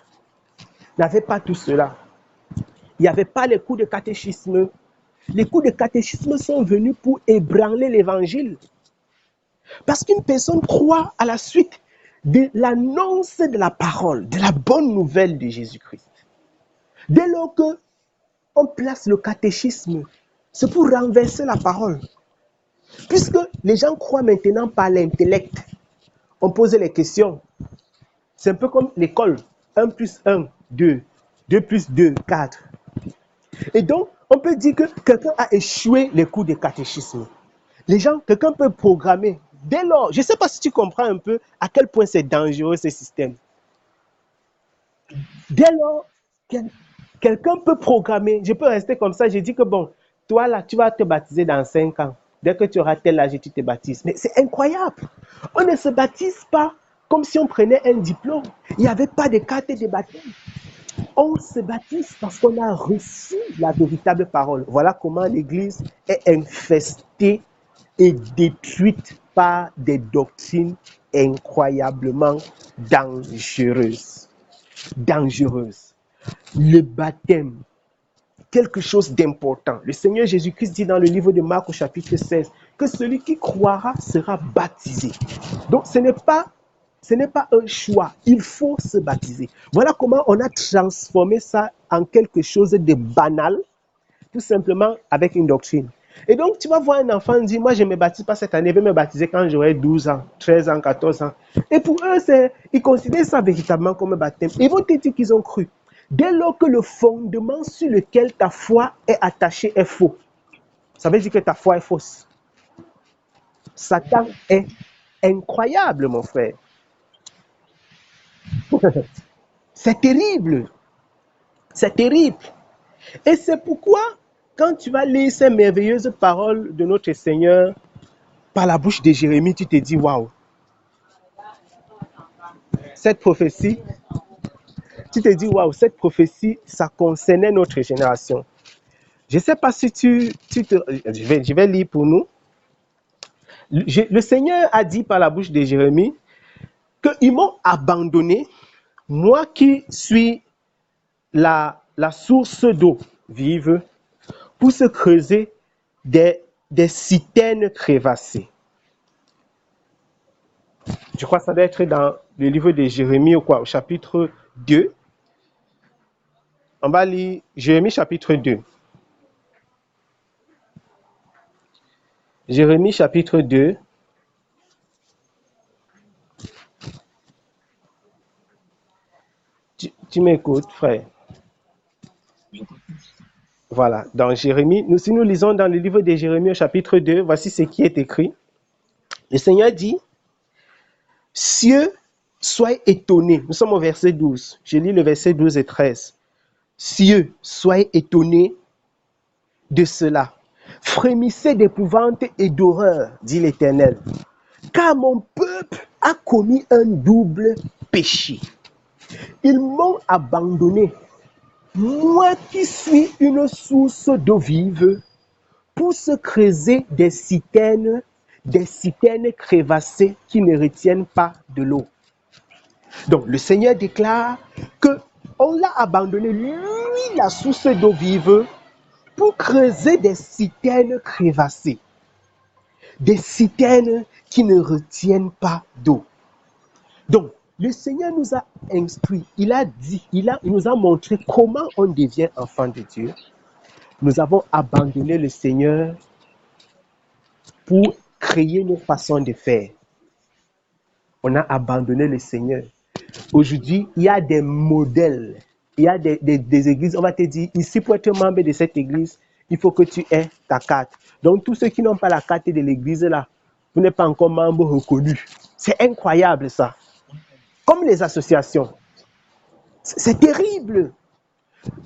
n'avait pas tout cela. Il n'y avait pas les cours de catéchisme. Les cours de catéchisme sont venus pour ébranler l'évangile. Parce qu'une personne croit à la suite de l'annonce de la parole, de la bonne nouvelle de Jésus-Christ. Dès lors qu'on place le catéchisme, c'est pour renverser la parole. Puisque les gens croient maintenant par l'intellect, on pose les questions. C'est un peu comme l'école. 1 plus 1, 2. 2 plus 2, 4. Et donc, on peut dire que quelqu'un a échoué les cours de catéchisme. Quelqu'un peut programmer. Dès lors, je ne sais pas si tu comprends un peu à quel point c'est dangereux ce système. Dès lors, quelqu'un peut programmer. Je peux rester comme ça. Je dis que bon, toi là, tu vas te baptiser dans 5 ans. Dès que tu auras tel âge, tu te baptises. Mais c'est incroyable. On ne se baptise pas comme si on prenait un diplôme. Il n'y avait pas de carte de baptême. On se baptise parce qu'on a reçu la véritable parole. Voilà comment l'Église est infestée et détruite par des doctrines incroyablement dangereuses. Dangereuses. Le baptême, quelque chose d'important. Le Seigneur Jésus-Christ dit dans le livre de Marc au chapitre 16 que celui qui croira sera baptisé. Donc ce n'est pas un choix, il faut se baptiser. Voilà comment on a transformé ça en quelque chose de banal, tout simplement avec une doctrine. Et donc tu vas voir un enfant dire, moi je ne me baptise pas cette année, je vais me baptiser quand j'aurai 12 ans, 13 ans, 14 ans. Et pour eux, ils considèrent ça véritablement comme un baptême. Ils vont te dire qu'ils ont cru. Dès lors que le fondement sur lequel ta foi est attachée est faux, ça veut dire que ta foi est fausse. Satan est incroyable, mon frère. C'est terrible. C'est terrible. Et c'est pourquoi, quand tu vas lire ces merveilleuses paroles de notre Seigneur par la bouche de Jérémie, tu te dis, waouh, cette prophétie, ça concernait notre génération. Je ne sais pas si je vais lire pour nous. Le Seigneur a dit par la bouche de Jérémie qu'ils m'ont abandonné, moi qui suis la source d'eau vive, pour se creuser des citernes crevassées. Je crois que ça doit être dans le livre de Jérémie ou quoi, au chapitre 2. On va lire Jérémie chapitre 2. Jérémie chapitre 2. Tu m'écoutes, frère? Voilà, dans Jérémie, si nous lisons dans le livre de Jérémie au chapitre 2, voici ce qui est écrit. Le Seigneur dit, cieux, soyez étonnés. Nous sommes au verset 12. Je lis le verset 12 et 13. Cieux, soyez étonnés de cela. Frémissez d'épouvante et d'horreur, dit l'Éternel. Car mon peuple a commis un double péché. Ils m'ont abandonné, moi qui suis une source d'eau vive, pour se creuser des citernes crévassées qui ne retiennent pas de l'eau. Donc le Seigneur déclare que on l'a abandonné, lui, la source d'eau vive, pour creuser des citernes crévassées, des citernes qui ne retiennent pas d'eau. Donc, le Seigneur nous a instruits, il nous a montré comment on devient enfant de Dieu. Nous avons abandonné le Seigneur pour créer nos façons de faire. On a abandonné le Seigneur. Aujourd'hui, il y a des modèles, il y a des églises, on va te dire, ici pour être membre de cette église, il faut que tu aies ta carte. Donc tous ceux qui n'ont pas la carte de l'église là, vous n'êtes pas encore membre reconnu. C'est incroyable ça. Comme les associations. C'est terrible.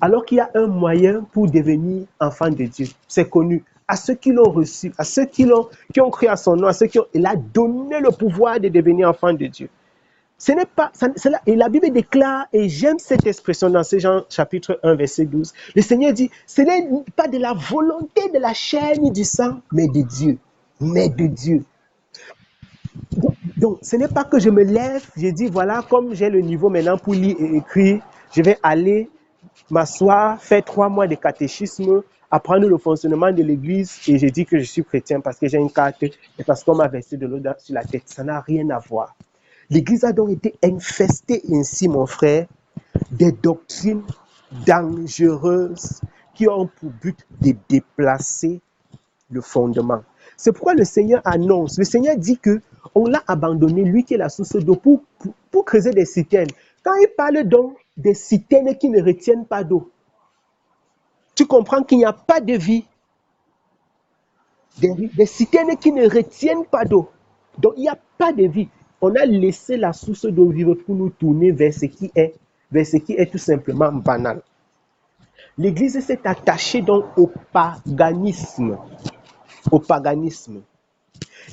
Alors qu'il y a un moyen pour devenir enfant de Dieu. C'est connu. À ceux qui l'ont reçu, à ceux qui ont cru à son nom, à ceux il a donné le pouvoir de devenir enfant de Dieu. Ce n'est pas, et la Bible déclare, et j'aime cette expression dans Jean chapitre 1, verset 12. Le Seigneur dit, ce n'est pas de la volonté de la chair ni du sang, mais de Dieu. Mais de Dieu. Donc, ce n'est pas que je me lève, je dis, voilà, comme j'ai le niveau maintenant pour lire et écrire, je vais aller m'asseoir, faire 3 mois de catéchisme, apprendre le fonctionnement de l'église, et je dis que je suis chrétien parce que j'ai une carte et parce qu'on m'a versé de l'eau sur la tête. Ça n'a rien à voir. L'église a donc été infestée ainsi, mon frère, des doctrines dangereuses qui ont pour but de déplacer le fondement. C'est pourquoi le Seigneur annonce, le Seigneur dit que on l'a abandonné, lui qui est la source d'eau, pour creuser des citernes. Quand il parle donc des citernes qui ne retiennent pas d'eau, tu comprends qu'il n'y a pas de vie. Des citernes qui ne retiennent pas d'eau. Donc il n'y a pas de vie. On a laissé la source d'eau vive pour nous tourner vers ce qui est tout simplement banal. L'Église s'est attachée donc au paganisme. Au paganisme.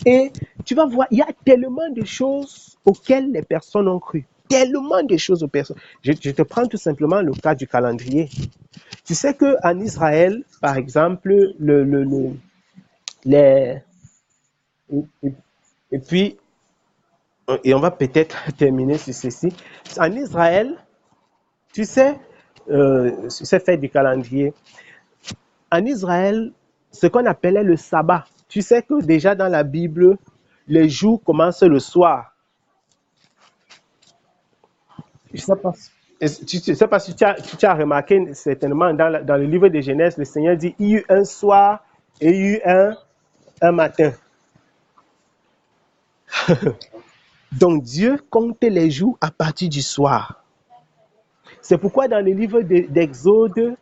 Et tu vas voir, il y a tellement de choses auxquelles les personnes ont cru. Tellement de choses aux personnes. Je te prends tout simplement le cas du calendrier. Tu sais qu'en Israël, par exemple, et puis, et on va peut-être terminer sur ceci. En Israël, tu sais, sur cette fête du calendrier, en Israël, ce qu'on appelait le sabbat, tu sais que déjà dans la Bible, les jours commencent le soir. Je ne sais pas si tu as remarqué certainement dans le livre de Genèse, le Seigneur dit, il y eut un soir et il y eut un matin. Donc Dieu compte les jours à partir du soir. C'est pourquoi dans le livre d'Exode,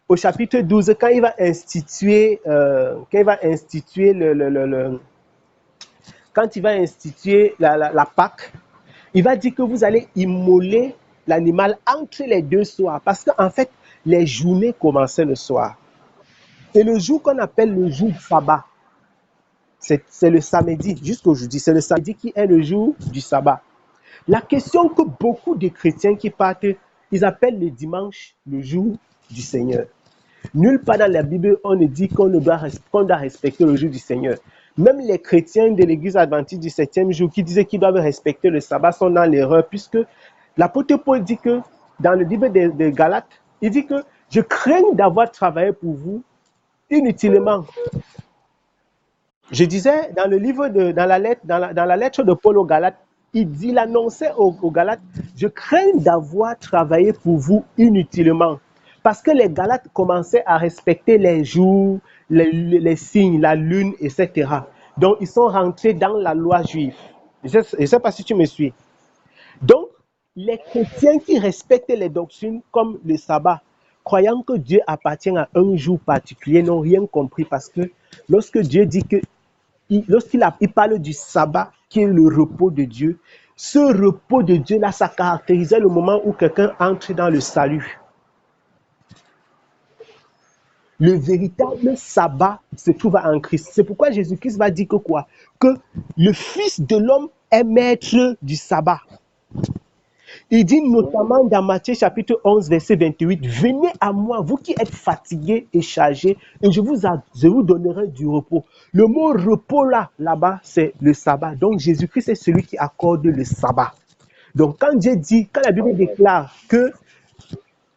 au chapitre 12, quand il va instituer, la Pâque, il va dire que vous allez immoler l'animal entre les 2 soirs. Parce qu'en fait, les journées commençaient le soir. Et le jour qu'on appelle le jour du sabbat, c'est le samedi, jusqu'aujourd'hui, c'est le samedi qui est le jour du sabbat. La question que beaucoup de chrétiens qui partent, ils appellent le dimanche le jour du Seigneur. Nulle part dans la Bible, on ne dit qu'on doit respecter le jour du Seigneur. Même les chrétiens de l'église adventiste du 7e jour qui disaient qu'ils doivent respecter le sabbat sont dans l'erreur, puisque l'apôtre Paul dit que, dans le livre de Galates, il dit que je crains d'avoir travaillé pour vous inutilement. Je disais dans le livre dans la lettre de Paul aux Galates, il annonçait aux Galates, je crains d'avoir travaillé pour vous inutilement. Parce que les Galates commençaient à respecter les jours, les signes, la lune, etc. Donc, ils sont rentrés dans la loi juive. Je ne sais pas si tu me suis. Donc, les chrétiens qui respectent les doctrines comme le sabbat, croyant que Dieu appartient à un jour particulier, n'ont rien compris parce que lorsque Dieu dit que lorsqu'il parle du sabbat, qui est le repos de Dieu, ce repos de Dieu-là, ça caractérisait le moment où quelqu'un entre dans le salut. Le véritable sabbat se trouve en Christ. C'est pourquoi Jésus-Christ va dire que quoi? Que le Fils de l'homme est maître du sabbat. Il dit notamment dans Matthieu chapitre 11, verset 28, « Venez à moi, vous qui êtes fatigués et chargés, et je vous donnerai du repos. » Le mot repos là-bas, c'est le sabbat. Donc Jésus-Christ est celui qui accorde le sabbat. Donc quand Dieu dit, quand la Bible déclare que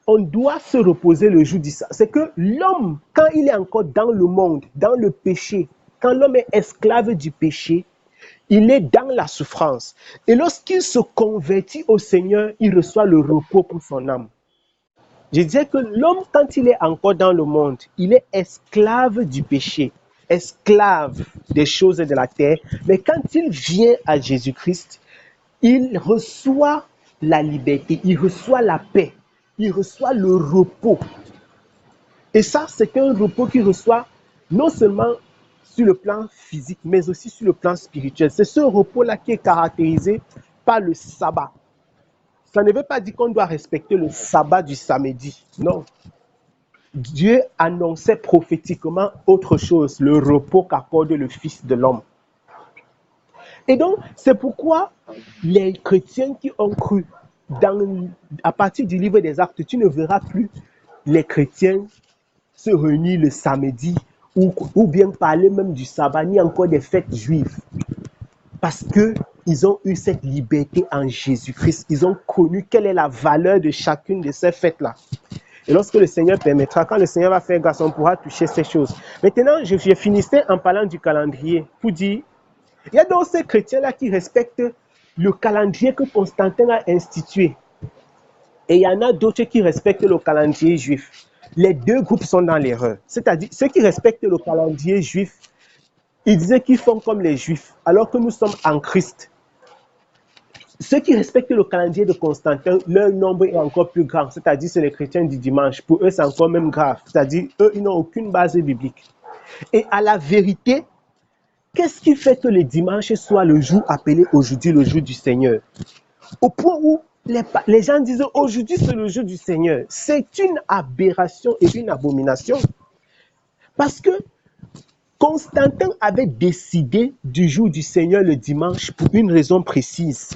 on doit se reposer le jour du sabbat, c'est que l'homme, quand il est encore dans le monde, dans le péché, quand l'homme est esclave du péché, il est dans la souffrance. Et lorsqu'il se convertit au Seigneur, il reçoit le repos pour son âme. Je disais que l'homme, quand il est encore dans le monde, il est esclave du péché, esclave des choses de la terre. Mais quand il vient à Jésus-Christ, il reçoit la liberté, il reçoit la paix, il reçoit le repos. Et ça, c'est un repos qu'il reçoit non seulement sur le plan physique, mais aussi sur le plan spirituel. C'est ce repos-là qui est caractérisé par le sabbat. Ça ne veut pas dire qu'on doit respecter le sabbat du samedi. Non. Dieu annonçait prophétiquement autre chose, le repos qu'accorde le Fils de l'homme. Et donc, c'est pourquoi les chrétiens qui ont cru à partir du livre des Actes, tu ne verras plus les chrétiens se réunir le samedi ou bien parler même du sabbat, ni encore des fêtes juives. Parce qu'ils ont eu cette liberté en Jésus-Christ. Ils ont connu quelle est la valeur de chacune de ces fêtes-là. Et lorsque le Seigneur permettra, quand le Seigneur va faire grâce, on pourra toucher ces choses. Maintenant, je finissais en parlant du calendrier pour dire, il y a donc ces chrétiens-là qui respectent le calendrier que Constantin a institué. Et il y en a d'autres qui respectent le calendrier juif. Les deux groupes sont dans l'erreur. C'est-à-dire, ceux qui respectent le calendrier juif, ils disaient qu'ils font comme les juifs, alors que nous sommes en Christ. Ceux qui respectent le calendrier de Constantin, leur nombre est encore plus grand, c'est-à-dire c'est les chrétiens du dimanche. Pour eux, c'est encore même grave, c'est-à-dire eux, ils n'ont aucune base biblique. Et à la vérité, qu'est-ce qui fait que le dimanche soit le jour appelé aujourd'hui le jour du Seigneur? Au point où les gens disent aujourd'hui c'est le jour du Seigneur. C'est une aberration et une abomination. Parce que Constantin avait décidé du jour du Seigneur le dimanche pour une raison précise.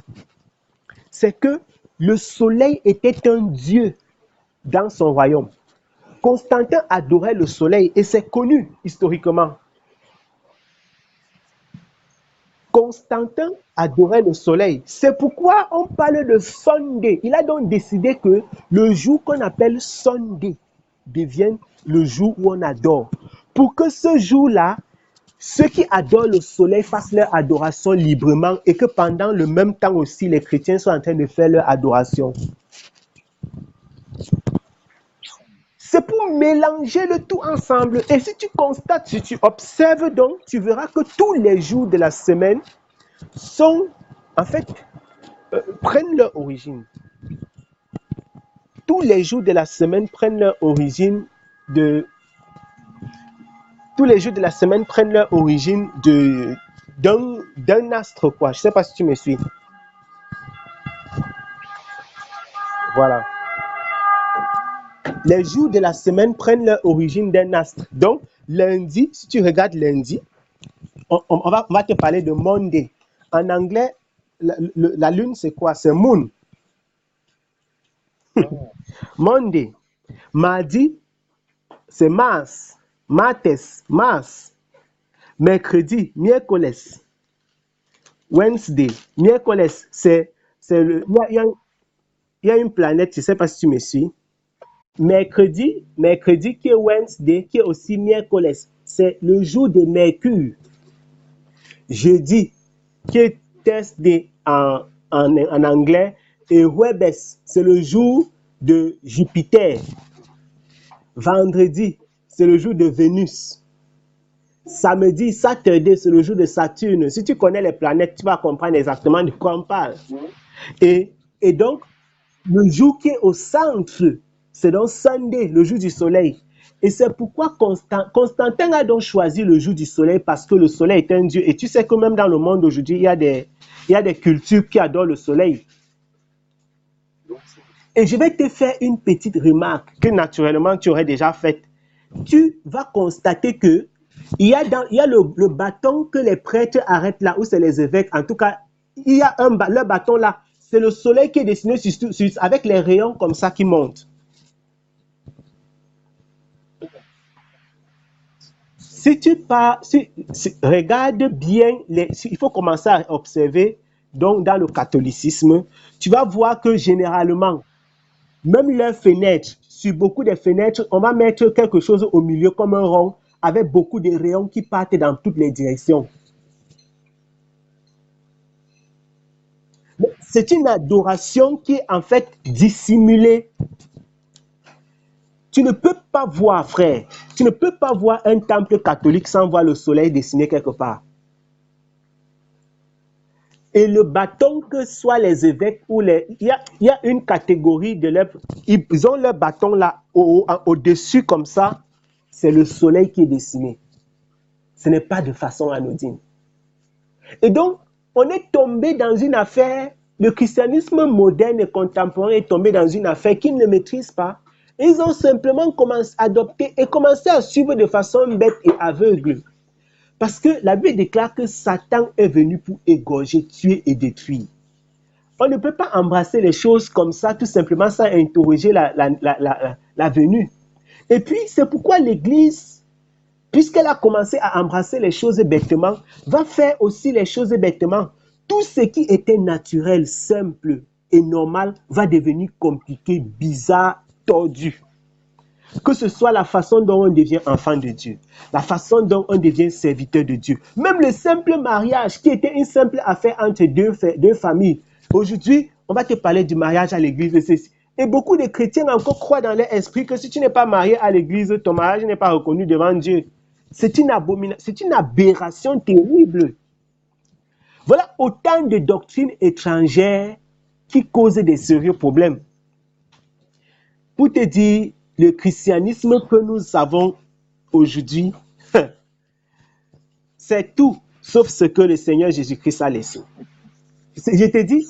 C'est que le soleil était un dieu dans son royaume. Constantin adorait le soleil et c'est connu historiquement. Constantin adorait le soleil. C'est pourquoi on parle de Sunday. Il a donc décidé que le jour qu'on appelle Sunday devienne le jour où on adore. Pour que ce jour-là, ceux qui adorent le soleil fassent leur adoration librement et que pendant le même temps aussi, les chrétiens sont en train de faire leur adoration. C'est pour mélanger le tout ensemble. Et si tu constates, si tu observes donc, tu verras que tous les jours de la semaine sont, en fait, prennent leur origine. Tous les jours de la semaine prennent leur origine de... Tous les jours de la semaine prennent leur origine d'un astre, quoi. Je ne sais pas si tu me suis. Voilà. Les jours de la semaine prennent leur origine d'un astre. Donc, lundi, si tu regardes lundi, on va te parler de Monday. En anglais, la lune, c'est quoi? C'est moon. Monday. Mardi, c'est Mars. Mars. Mercredi, miércoles. Wednesday. Miércoles, il y a une planète, je ne sais pas si tu me suis. Mercredi qui est Wednesday, qui est aussi miércoles, c'est le jour de Mercure. jeudi, qui est Thursday en anglais, et Jueves, c'est le jour de Jupiter. Vendredi, c'est le jour de Vénus. Samedi, Saturday, c'est le jour de Saturne. Si tu connais les planètes, tu vas comprendre exactement de quoi on parle. Et donc, le jour qui est au centre, c'est donc Sunday, le jour du soleil. Et c'est pourquoi Constantin a donc choisi le jour du soleil, parce que le soleil est un dieu. Et tu sais que même dans le monde aujourd'hui, il y a des cultures qui adorent le soleil. Et je vais te faire une petite remarque que naturellement tu aurais déjà faite. Tu vas constater que il y a le bâton que les prêtres arrêtent là, où c'est les évêques. En tout cas, il y a le bâton là. C'est le soleil qui est dessiné avec les rayons comme ça qui montent. Si tu pars, regarde bien, il faut commencer à observer, donc dans le catholicisme, tu vas voir que généralement, même leurs fenêtres, sur beaucoup de fenêtres, on va mettre quelque chose au milieu comme un rond, avec beaucoup de rayons qui partent dans toutes les directions. C'est une adoration qui est en fait dissimulée. Tu ne peux pas voir, frère, tu ne peux pas voir un temple catholique sans voir le soleil dessiné quelque part. Et le bâton, que soit les évêques ou il y a une catégorie de leur, ils ont leur bâton là au-dessus comme ça, c'est le soleil qui est dessiné. Ce n'est pas de façon anodine. Et donc, on est tombé dans une affaire, le christianisme moderne et contemporain est tombé dans une affaire qu'ils ne maîtrisent pas. Ils ont simplement commencé à adopter et commencé à suivre de façon bête et aveugle. Parce que la Bible déclare que Satan est venu pour égorger, tuer et détruire. On ne peut pas embrasser les choses comme ça, tout simplement sans interroger la venue. Et puis, c'est pourquoi l'Église, puisqu'elle a commencé à embrasser les choses bêtement, va faire aussi les choses bêtement. Tout ce qui était naturel, simple et normal va devenir compliqué, bizarre, tordu. Que ce soit la façon dont on devient enfant de Dieu, la façon dont on devient serviteur de Dieu, même le simple mariage qui était une simple affaire entre deux familles. Aujourd'hui, on va te parler du mariage à l'église. Et beaucoup de chrétiens encore croient dans leur esprit que si tu n'es pas marié à l'église, ton mariage n'est pas reconnu devant Dieu. C'est une abomination, c'est une aberration terrible. Voilà autant de doctrines étrangères qui causent des sérieux problèmes. Pour te dire, le christianisme que nous avons aujourd'hui, c'est tout sauf ce que le Seigneur Jésus-Christ a laissé. Je te dis,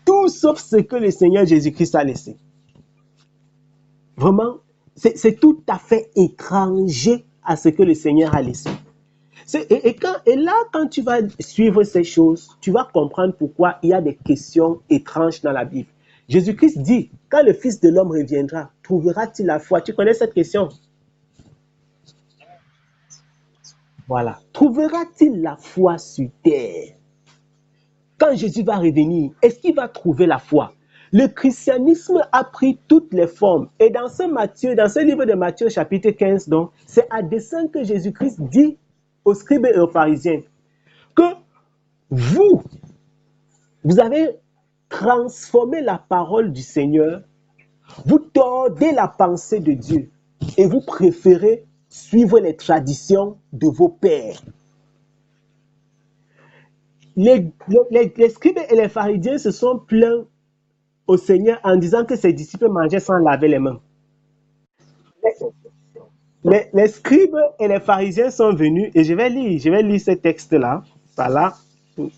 tout sauf ce que le Seigneur Jésus-Christ a laissé. Vraiment, c'est tout à fait étranger à ce que le Seigneur a laissé. Et là, quand tu vas suivre ces choses, tu vas comprendre pourquoi il y a des questions étranges dans la Bible. Jésus-Christ dit, quand le Fils de l'homme reviendra, trouvera-t-il la foi? Tu connais cette question? Voilà. Trouvera-t-il la foi sur terre? Quand Jésus va revenir, est-ce qu'il va trouver la foi? Le christianisme a pris toutes les formes. Et dans ce livre de Matthieu chapitre 15, donc, c'est à dessein que Jésus-Christ dit aux scribes et aux pharisiens que vous avez transformé la parole du Seigneur, vous tordez la pensée de Dieu et vous préférez suivre les traditions de vos pères. Les scribes et les pharisiens se sont plaints au Seigneur en disant que ses disciples mangeaient sans laver les mains. Les scribes et les pharisiens sont venus, et je vais lire ce texte-là, voilà,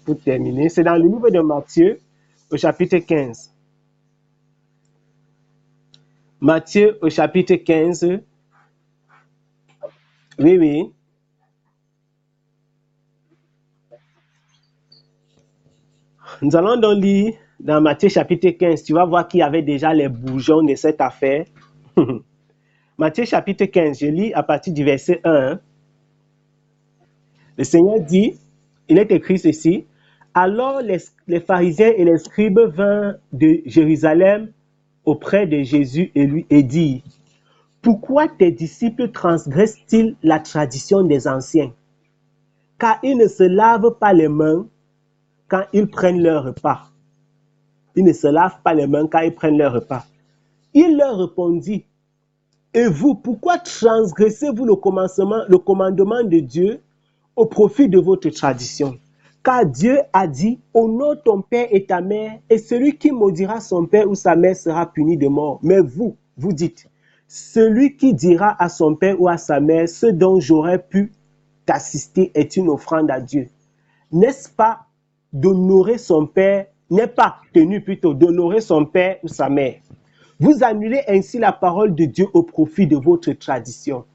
pour terminer. C'est dans le livre de Matthieu, au chapitre 15. Matthieu, au chapitre 15. Oui. Nous allons donc lire dans Matthieu chapitre 15. Tu vas voir qu'il y avait déjà les bourgeons de cette affaire. Matthieu chapitre 15, je lis à partir du verset 1. Le Seigneur dit, il est écrit ceci: alors les pharisiens et les scribes vinrent de Jérusalem auprès de Jésus et dirent: pourquoi tes disciples transgressent-ils la tradition des anciens? car ils ne se lavent pas les mains quand ils prennent leur repas. Ils ne se lavent pas les mains quand ils prennent leur repas. Il leur répondit, et vous, pourquoi transgressez-vous le commandement de Dieu au profit de votre tradition? Car Dieu a dit, honore ton père et ta mère, et celui qui maudira son père ou sa mère sera puni de mort. Mais vous, vous dites, celui qui dira à son père ou à sa mère, ce dont j'aurais pu t'assister est une offrande à Dieu. N'est-ce pas d'honorer son père, n'est pas tenu plutôt d'honorer son père ou sa mère? Vous annulez ainsi la parole de Dieu au profit de votre tradition.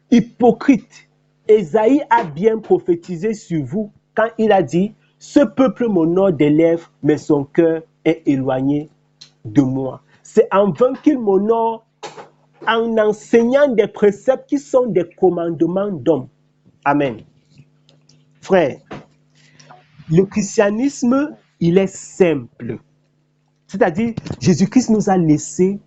Hypocrite, Ésaïe a bien prophétisé sur vous quand il a dit, ce peuple m'honore des lèvres, mais son cœur est éloigné de moi. C'est en vain qu'il m'honore en enseignant des préceptes qui sont des commandements d'hommes. Amen. Frère, le christianisme, il est simple. C'est-à-dire, Jésus-Christ nous a laissé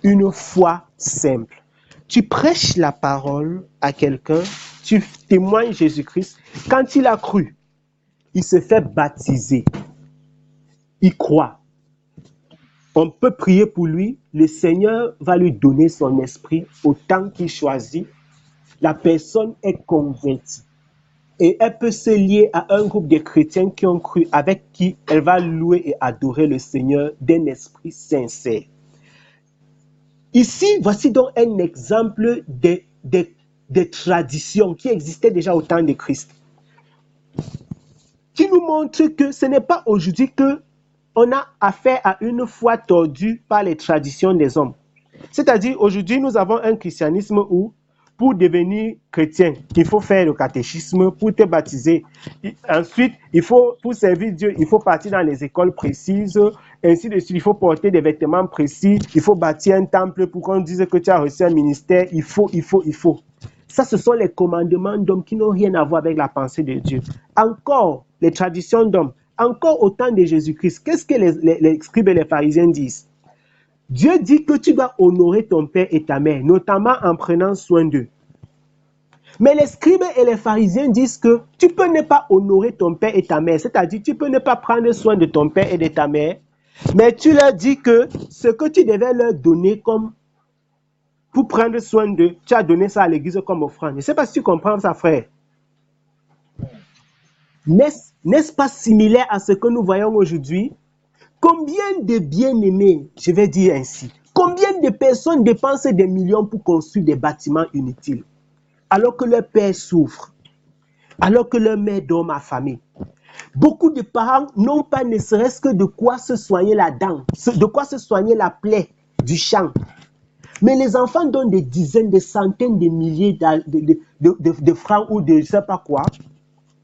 une foi simple. Tu prêches la parole à quelqu'un, tu témoignes Jésus-Christ. Quand il a cru, il se fait baptiser. Il croit. On peut prier pour lui. Le Seigneur va lui donner son esprit au temps qu'il choisit. La personne est convertie. Et elle peut se lier à un groupe de chrétiens qui ont cru, avec qui elle va louer et adorer le Seigneur d'un esprit sincère. Ici, voici donc un exemple des traditions qui existaient déjà au temps de Christ, qui nous montre que ce n'est pas aujourd'hui qu'on a affaire à une foi tordue par les traditions des hommes. C'est-à-dire, aujourd'hui, nous avons un christianisme où, pour devenir chrétien, il faut faire le catéchisme, pour te baptiser. Ensuite, pour servir Dieu, il faut partir dans les écoles précises, ainsi de suite. Il faut porter des vêtements précis, il faut bâtir un temple pour qu'on dise que tu as reçu un ministère. Il faut. Ça, ce sont les commandements d'hommes qui n'ont rien à voir avec la pensée de Dieu. Encore, les traditions d'hommes, encore au temps de Jésus-Christ, qu'est-ce que les scribes et les pharisiens disent? Dieu dit que tu dois honorer ton père et ta mère, notamment en prenant soin d'eux. Mais les scribes et les pharisiens disent que tu peux ne pas honorer ton père et ta mère, c'est-à-dire tu peux ne pas prendre soin de ton père et de ta mère, mais tu leur dis que ce que tu devais leur donner comme pour prendre soin d'eux, tu as donné ça à l'église comme offrande. Je ne sais pas si tu comprends ça, frère. N'est-ce pas similaire à ce que nous voyons aujourd'hui? Combien de bien-aimés, je vais dire ainsi, combien de personnes dépensent des millions pour construire des bâtiments inutiles, alors que leur père souffre, alors que leur mère dort affamée? Beaucoup de parents n'ont pas ne serait-ce que de quoi se soigner la dent, de quoi se soigner la plaie du champ. Mais les enfants donnent des dizaines, des centaines de milliers de francs ou de je ne sais pas quoi.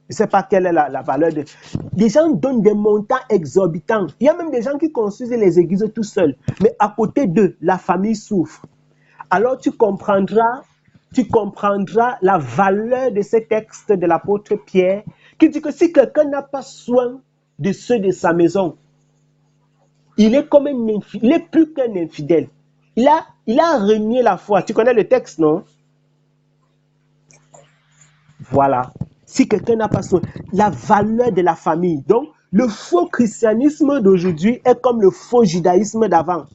Je ne sais pas quelle est la valeur de... Les gens donnent des montants exorbitants. Il y a même des gens qui construisent les églises tout seuls. Mais à côté d'eux, la famille souffre. Alors tu comprendras la valeur de ce texte de l'apôtre Pierre qui dit que si quelqu'un n'a pas soin de ceux de sa maison, il est comme il est plus qu'un infidèle. Il a renié la foi. Tu connais le texte, non? Voilà. Si quelqu'un n'a pas soin, la valeur de la famille. Donc, le faux christianisme d'aujourd'hui est comme le faux judaïsme d'avant.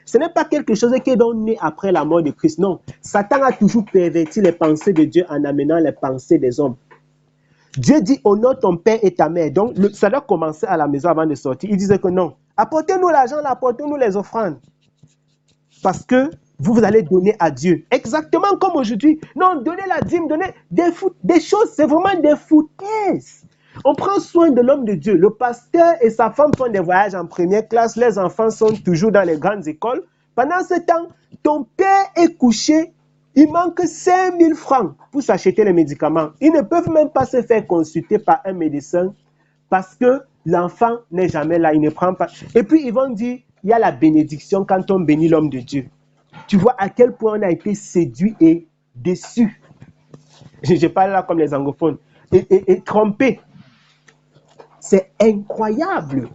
Ce n'est pas quelque chose qui est donc né après la mort de Christ. Non. Satan a toujours perverti les pensées de Dieu en amenant les pensées des hommes. Dieu dit, honore ton père et ta mère. Donc, ça doit commencer à la maison avant de sortir. Il disait que non. Apportez-nous l'argent, apportez-nous les offrandes. Parce que vous allez donner à Dieu. Exactement comme aujourd'hui. Non, donnez la dîme, donnez des choses, c'est vraiment des foutaises. On prend soin de l'homme de Dieu. Le pasteur et sa femme font des voyages en première classe. Les enfants sont toujours dans les grandes écoles. Pendant ce temps, ton père est couché. Il manque 5 000 francs pour s'acheter les médicaments. Ils ne peuvent même pas se faire consulter par un médecin parce que l'enfant n'est jamais là. Il ne prend pas. Et puis, ils vont dire, il y a la bénédiction quand on bénit l'homme de Dieu. Tu vois à quel point on a été séduit et déçu. Je parle là comme les anglophones. Et trompé. C'est incroyable.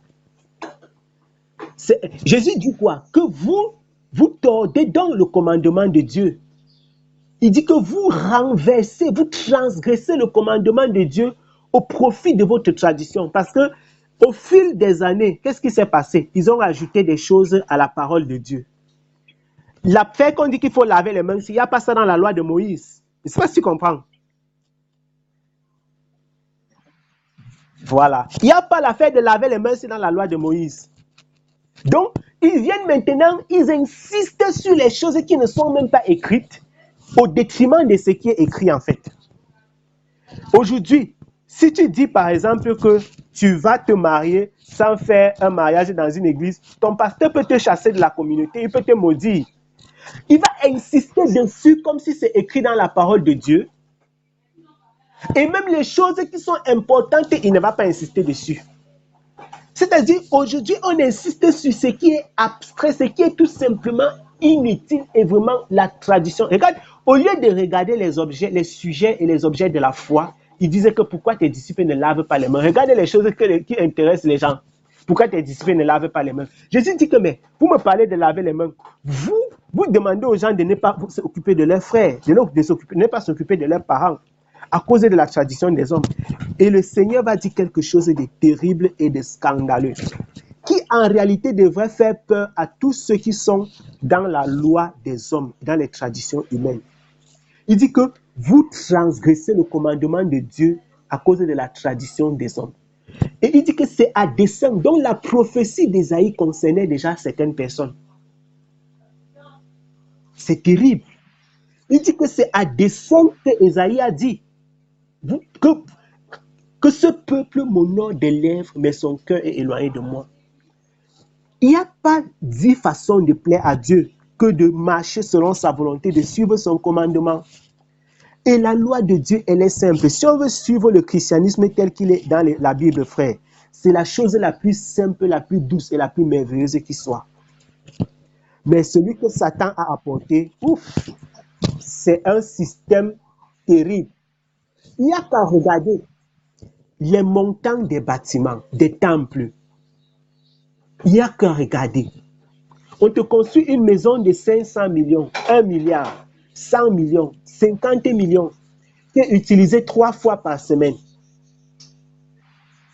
Jésus dit quoi? Que vous tordez dans le commandement de Dieu. Il dit que vous renversez, vous transgressez le commandement de Dieu au profit de votre tradition. Parce que au fil des années, qu'est-ce qui s'est passé? Ils ont rajouté des choses à la parole de Dieu. La fait qu'on dit qu'il faut laver les mains, il n'y a pas ça dans la loi de Moïse. Je ne sais pas si tu comprends. Voilà. Il n'y a pas l'affaire de laver les mains, c'est dans la loi de Moïse. Donc, ils viennent maintenant, ils insistent sur les choses qui ne sont même pas écrites, au détriment de ce qui est écrit en fait. Aujourd'hui, si tu dis par exemple que tu vas te marier sans faire un mariage dans une église, ton pasteur peut te chasser de la communauté, il peut te maudire. Il va insister dessus comme si c'est écrit dans la parole de Dieu. Et même les choses qui sont importantes, il ne va pas insister dessus. C'est-à-dire, aujourd'hui, on insiste sur ce qui est abstrait, ce qui est tout simplement inutile et vraiment la tradition. Regarde, au lieu de regarder les objets, les sujets et les objets de la foi, il disait que pourquoi tes disciples ne lavent pas les mains. Regardez les choses qui intéressent les gens. Pourquoi tes disciples ne lavent pas les mains? Jésus dit que, mais vous me parlez de laver les mains. Vous demandez aux gens de ne pas s'occuper de leurs frères, de ne pas s'occuper de leurs parents, à cause de la tradition des hommes. Et le Seigneur va dire quelque chose de terrible et de scandaleux, qui en réalité devrait faire peur à tous ceux qui sont dans la loi des hommes, dans les traditions humaines. Il dit que vous transgressez le commandement de Dieu à cause de la tradition des hommes. Et il dit que c'est à dessein, donc la prophétie d'Ésaïe concernait déjà certaines personnes. C'est terrible. Il dit que c'est à dessein que Ésaïe a dit que ce peuple m'honore des lèvres, mais son cœur est éloigné de moi. Il n'y a pas 10 façons de plaire à Dieu que de marcher selon sa volonté, de suivre son commandement. Et la loi de Dieu, elle est simple. Si on veut suivre le christianisme tel qu'il est dans la Bible, frère, c'est la chose la plus simple, la plus douce et la plus merveilleuse qui soit. Mais celui que Satan a apporté, c'est un système terrible. Il n'y a qu'à regarder les montants des bâtiments, des temples. Il n'y a qu'à regarder. On te construit une maison de 500 millions, 1 milliard, 100 millions, 50 millions, qui est utilisée 3 fois par semaine.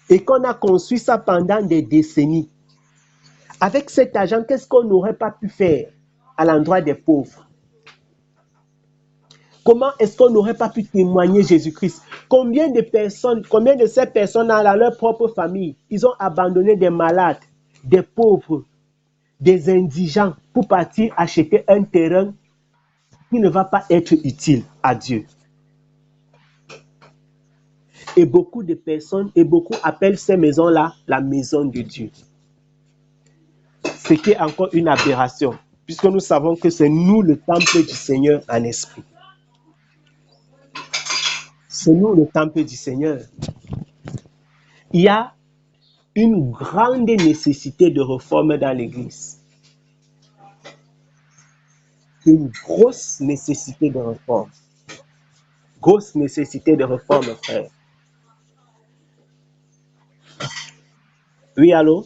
Et qu'on a construit ça pendant des décennies. Avec cet argent, qu'est-ce qu'on n'aurait pas pu faire à l'endroit des pauvres? Comment est-ce qu'on n'aurait pas pu témoigner Jésus-Christ? Combien de ces personnes dans leur propre famille, ils ont abandonné des malades, des pauvres, des indigents pour partir acheter un terrain qui ne va pas être utile à Dieu. Et beaucoup de personnes, et beaucoup appellent ces maisons-là la maison de Dieu. Ce qui est encore une aberration, puisque nous savons que c'est nous le temple du Seigneur en esprit. C'est nous le temple du Seigneur. Il y a une grande nécessité de réforme dans l'Église. Une grosse nécessité de réforme. Grosse nécessité de réforme, frère. Oui, allô?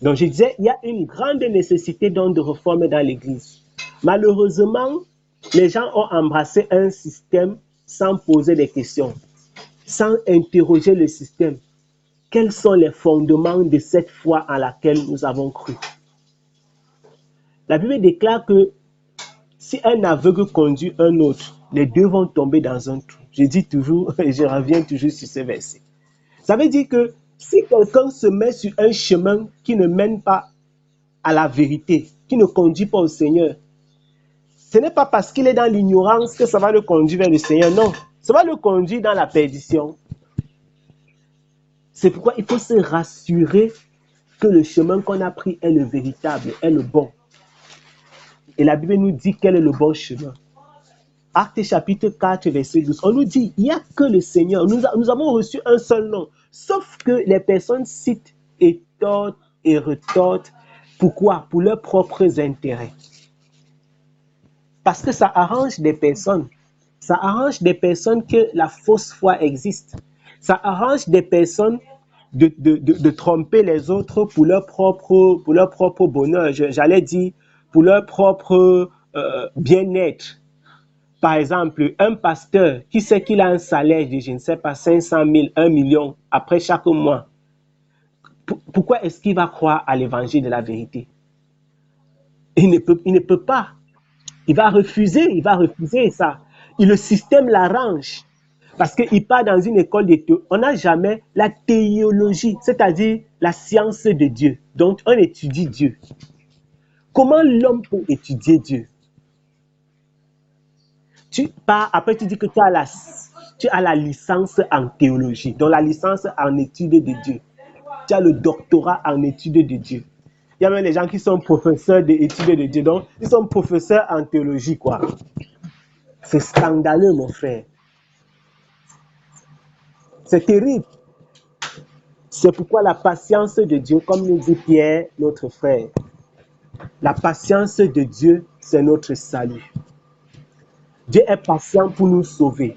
Donc, je disais, il y a une grande nécessité donc de réforme dans l'Église. Malheureusement, les gens ont embrassé un système sans poser des questions, sans interroger le système. Quels sont les fondements de cette foi en laquelle nous avons cru? La Bible déclare que si un aveugle conduit un autre, les deux vont tomber dans un trou. Je dis toujours, et je reviens toujours sur ce verset. Ça veut dire que si quelqu'un se met sur un chemin qui ne mène pas à la vérité, qui ne conduit pas au Seigneur, ce n'est pas parce qu'il est dans l'ignorance que ça va le conduire vers le Seigneur. Non, ça va le conduire dans la perdition. C'est pourquoi il faut se rassurer que le chemin qu'on a pris est le véritable, est le bon. Et la Bible nous dit quel est le bon chemin. Actes chapitre 4, verset 12. On nous dit, il n'y a que le Seigneur. Nous avons reçu un seul nom. Sauf que les personnes citent et tortent et retortent. Pourquoi? Pour leurs propres intérêts. Parce que ça arrange des personnes. Ça arrange des personnes que la fausse foi existe. Ça arrange des personnes de tromper les autres pour leur propre bonheur. J'allais dire pour leur propre bien-être. Par exemple, un pasteur qui sait qu'il a un salaire de, je ne sais pas, 500 000, 1 million après chaque mois, pourquoi est-ce qu'il va croire à l'évangile de la vérité? Il ne peut pas. Il va refuser ça. Et le système l'arrange. Parce qu'il part dans une école de théologie. On n'a jamais la théologie, c'est-à-dire la science de Dieu. Donc, on étudie Dieu. Comment l'homme peut étudier Dieu? Après, tu dis que tu as la licence en théologie, donc la licence en études de Dieu. Tu as le doctorat en études de Dieu. Il y a même les gens qui sont professeurs d'études de Dieu, donc ils sont professeurs en théologie, quoi. C'est scandaleux, mon frère. C'est terrible. C'est pourquoi la patience de Dieu, comme nous dit Pierre, notre frère, la patience de Dieu, c'est notre salut. Dieu est patient pour nous sauver.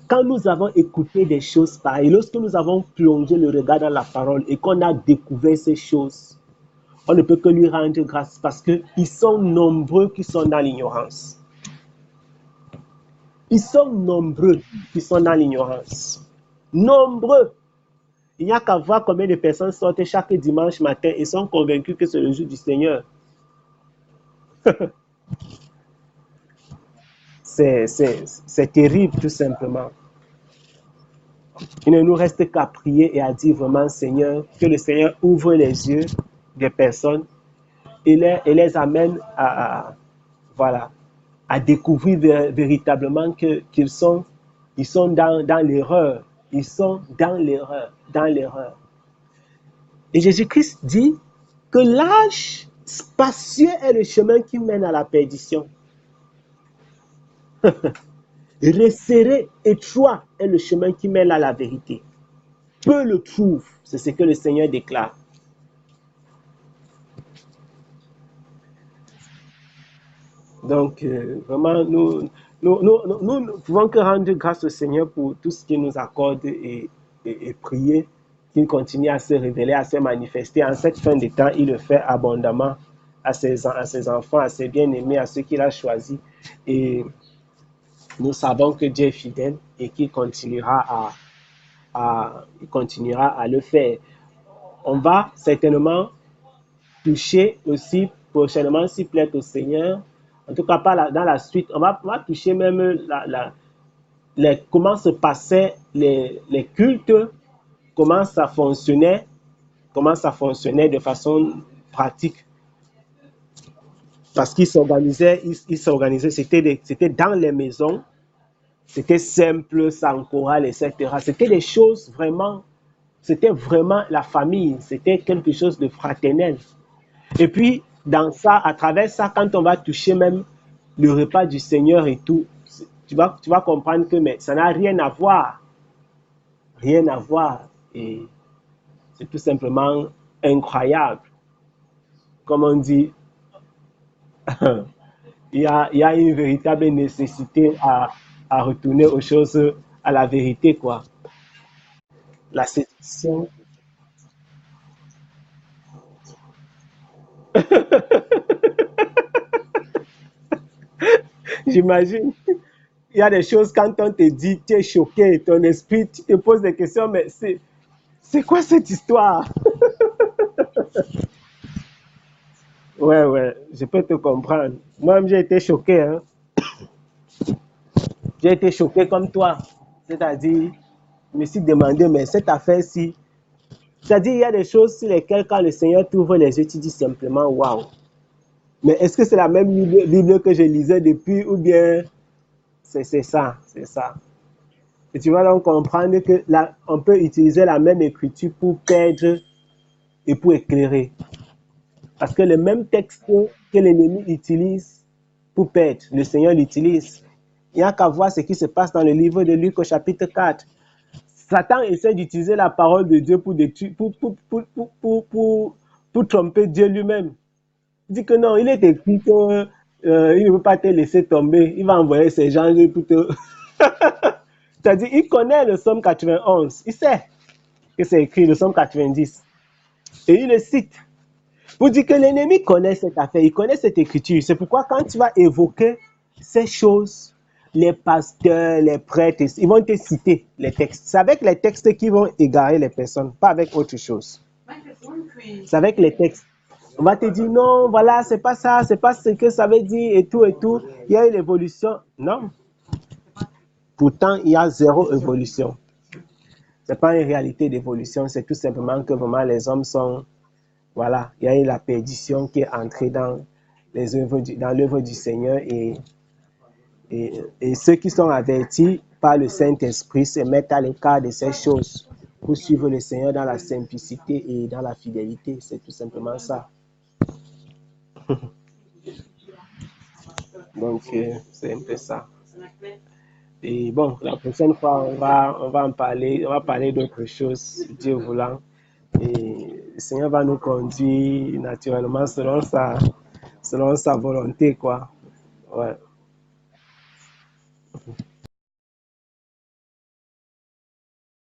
Quand nous avons écouté des choses pareilles, lorsque nous avons plongé le regard dans la parole et qu'on a découvert ces choses, on ne peut que lui rendre grâce parce qu'ils sont nombreux qui sont dans l'ignorance. Ils sont nombreux qui sont dans l'ignorance. Nombreux. Il n'y a qu'à voir combien de personnes sortent chaque dimanche matin et sont convaincus que c'est le jour du Seigneur. C'est terrible tout simplement. Il ne nous reste qu'à prier et à dire vraiment, Seigneur, que le Seigneur ouvre les yeux des personnes et les amène voilà, à découvrir véritablement qu'ils sont dans l'erreur. Ils sont dans l'erreur. Et Jésus-Christ dit que l'âge spacieux est le chemin qui mène à la perdition. Resserré, étroit est le chemin qui mène à la vérité. Peu le trouvent, c'est ce que le Seigneur déclare. Donc, vraiment, nous ne pouvons que rendre grâce au Seigneur pour tout ce qu'il nous accorde et prier qu'il continue à se révéler, à se manifester. En cette fin de temps, il le fait abondamment à ses enfants, à ses bien-aimés, à ceux qu'il a choisis. Et nous savons que Dieu est fidèle et qu'il continuera à le faire. On va certainement toucher aussi prochainement, s'il plaît au Seigneur. En tout cas, pas dans la suite. On va toucher même comment se passaient les cultes, comment ça fonctionnait de façon pratique. Parce qu'ils s'organisaient, c'était dans les maisons, c'était simple, sans chorale, etc. C'était des choses vraiment, c'était vraiment la famille, c'était quelque chose de fraternel. Et puis, dans ça, à travers ça, quand on va toucher même le repas du Seigneur et tout, tu vas comprendre que mais ça n'a rien à voir. Rien à voir. Et c'est tout simplement incroyable. Comme on dit, il y a une véritable nécessité à retourner aux choses, à la vérité, quoi. La séduction. J'imagine. Il y a des choses, quand on te dit, tu es choqué, ton esprit, tu te poses des questions, mais c'est quoi cette histoire? Ouais, je peux te comprendre. Moi-même, j'ai été choqué, hein. J'ai été choqué comme toi. C'est-à-dire, je me suis demandé, mais cette affaire-ci, c'est-à-dire, il y a des choses sur lesquelles, quand le Seigneur t'ouvre les yeux, tu dis simplement, waouh. Mais est-ce que c'est la même Bible que je lisais depuis, ou bien c'est ça, c'est ça. Et tu vas donc comprendre que on peut utiliser la même écriture pour perdre et pour éclairer. Parce que le même texte que l'ennemi utilise pour perdre, le Seigneur l'utilise. Il n'y a qu'à voir ce qui se passe dans le livre de Luc au chapitre 4. Satan essaie d'utiliser la parole de Dieu pour tromper Dieu lui-même. Il dit que non, il est écrit qu'il ne veut pas te laisser tomber. Il va envoyer ses gens pour te... C'est-à-dire, il connaît le psaume 91. Il sait que c'est écrit, le psaume 90. Et il le cite. Pour dire que l'ennemi connaît cette affaire, il connaît cette écriture. C'est pourquoi quand tu vas évoquer ces choses, les pasteurs, les prêtres, ils vont te citer les textes. C'est avec les textes qui vont égarer les personnes, pas avec autre chose. C'est avec les textes. On va te dire non, voilà, c'est pas ça, c'est pas ce que ça veut dire et tout et tout. Il y a une évolution. Non. Pourtant, il y a zéro évolution. C'est pas une réalité d'évolution, c'est tout simplement que vraiment les hommes sont, voilà, il y a eu la perdition qui est entrée dans l'œuvre du Seigneur et ceux qui sont avertis par le Saint-Esprit se mettent à l'écart de ces choses pour suivre le Seigneur dans la simplicité et dans la fidélité. C'est tout simplement ça. Donc, c'est un peu ça. Et bon, la prochaine fois, on va en parler, on va parler d'autre chose, Dieu voulant. Et le Seigneur va nous conduire naturellement selon sa volonté, quoi. Ouais.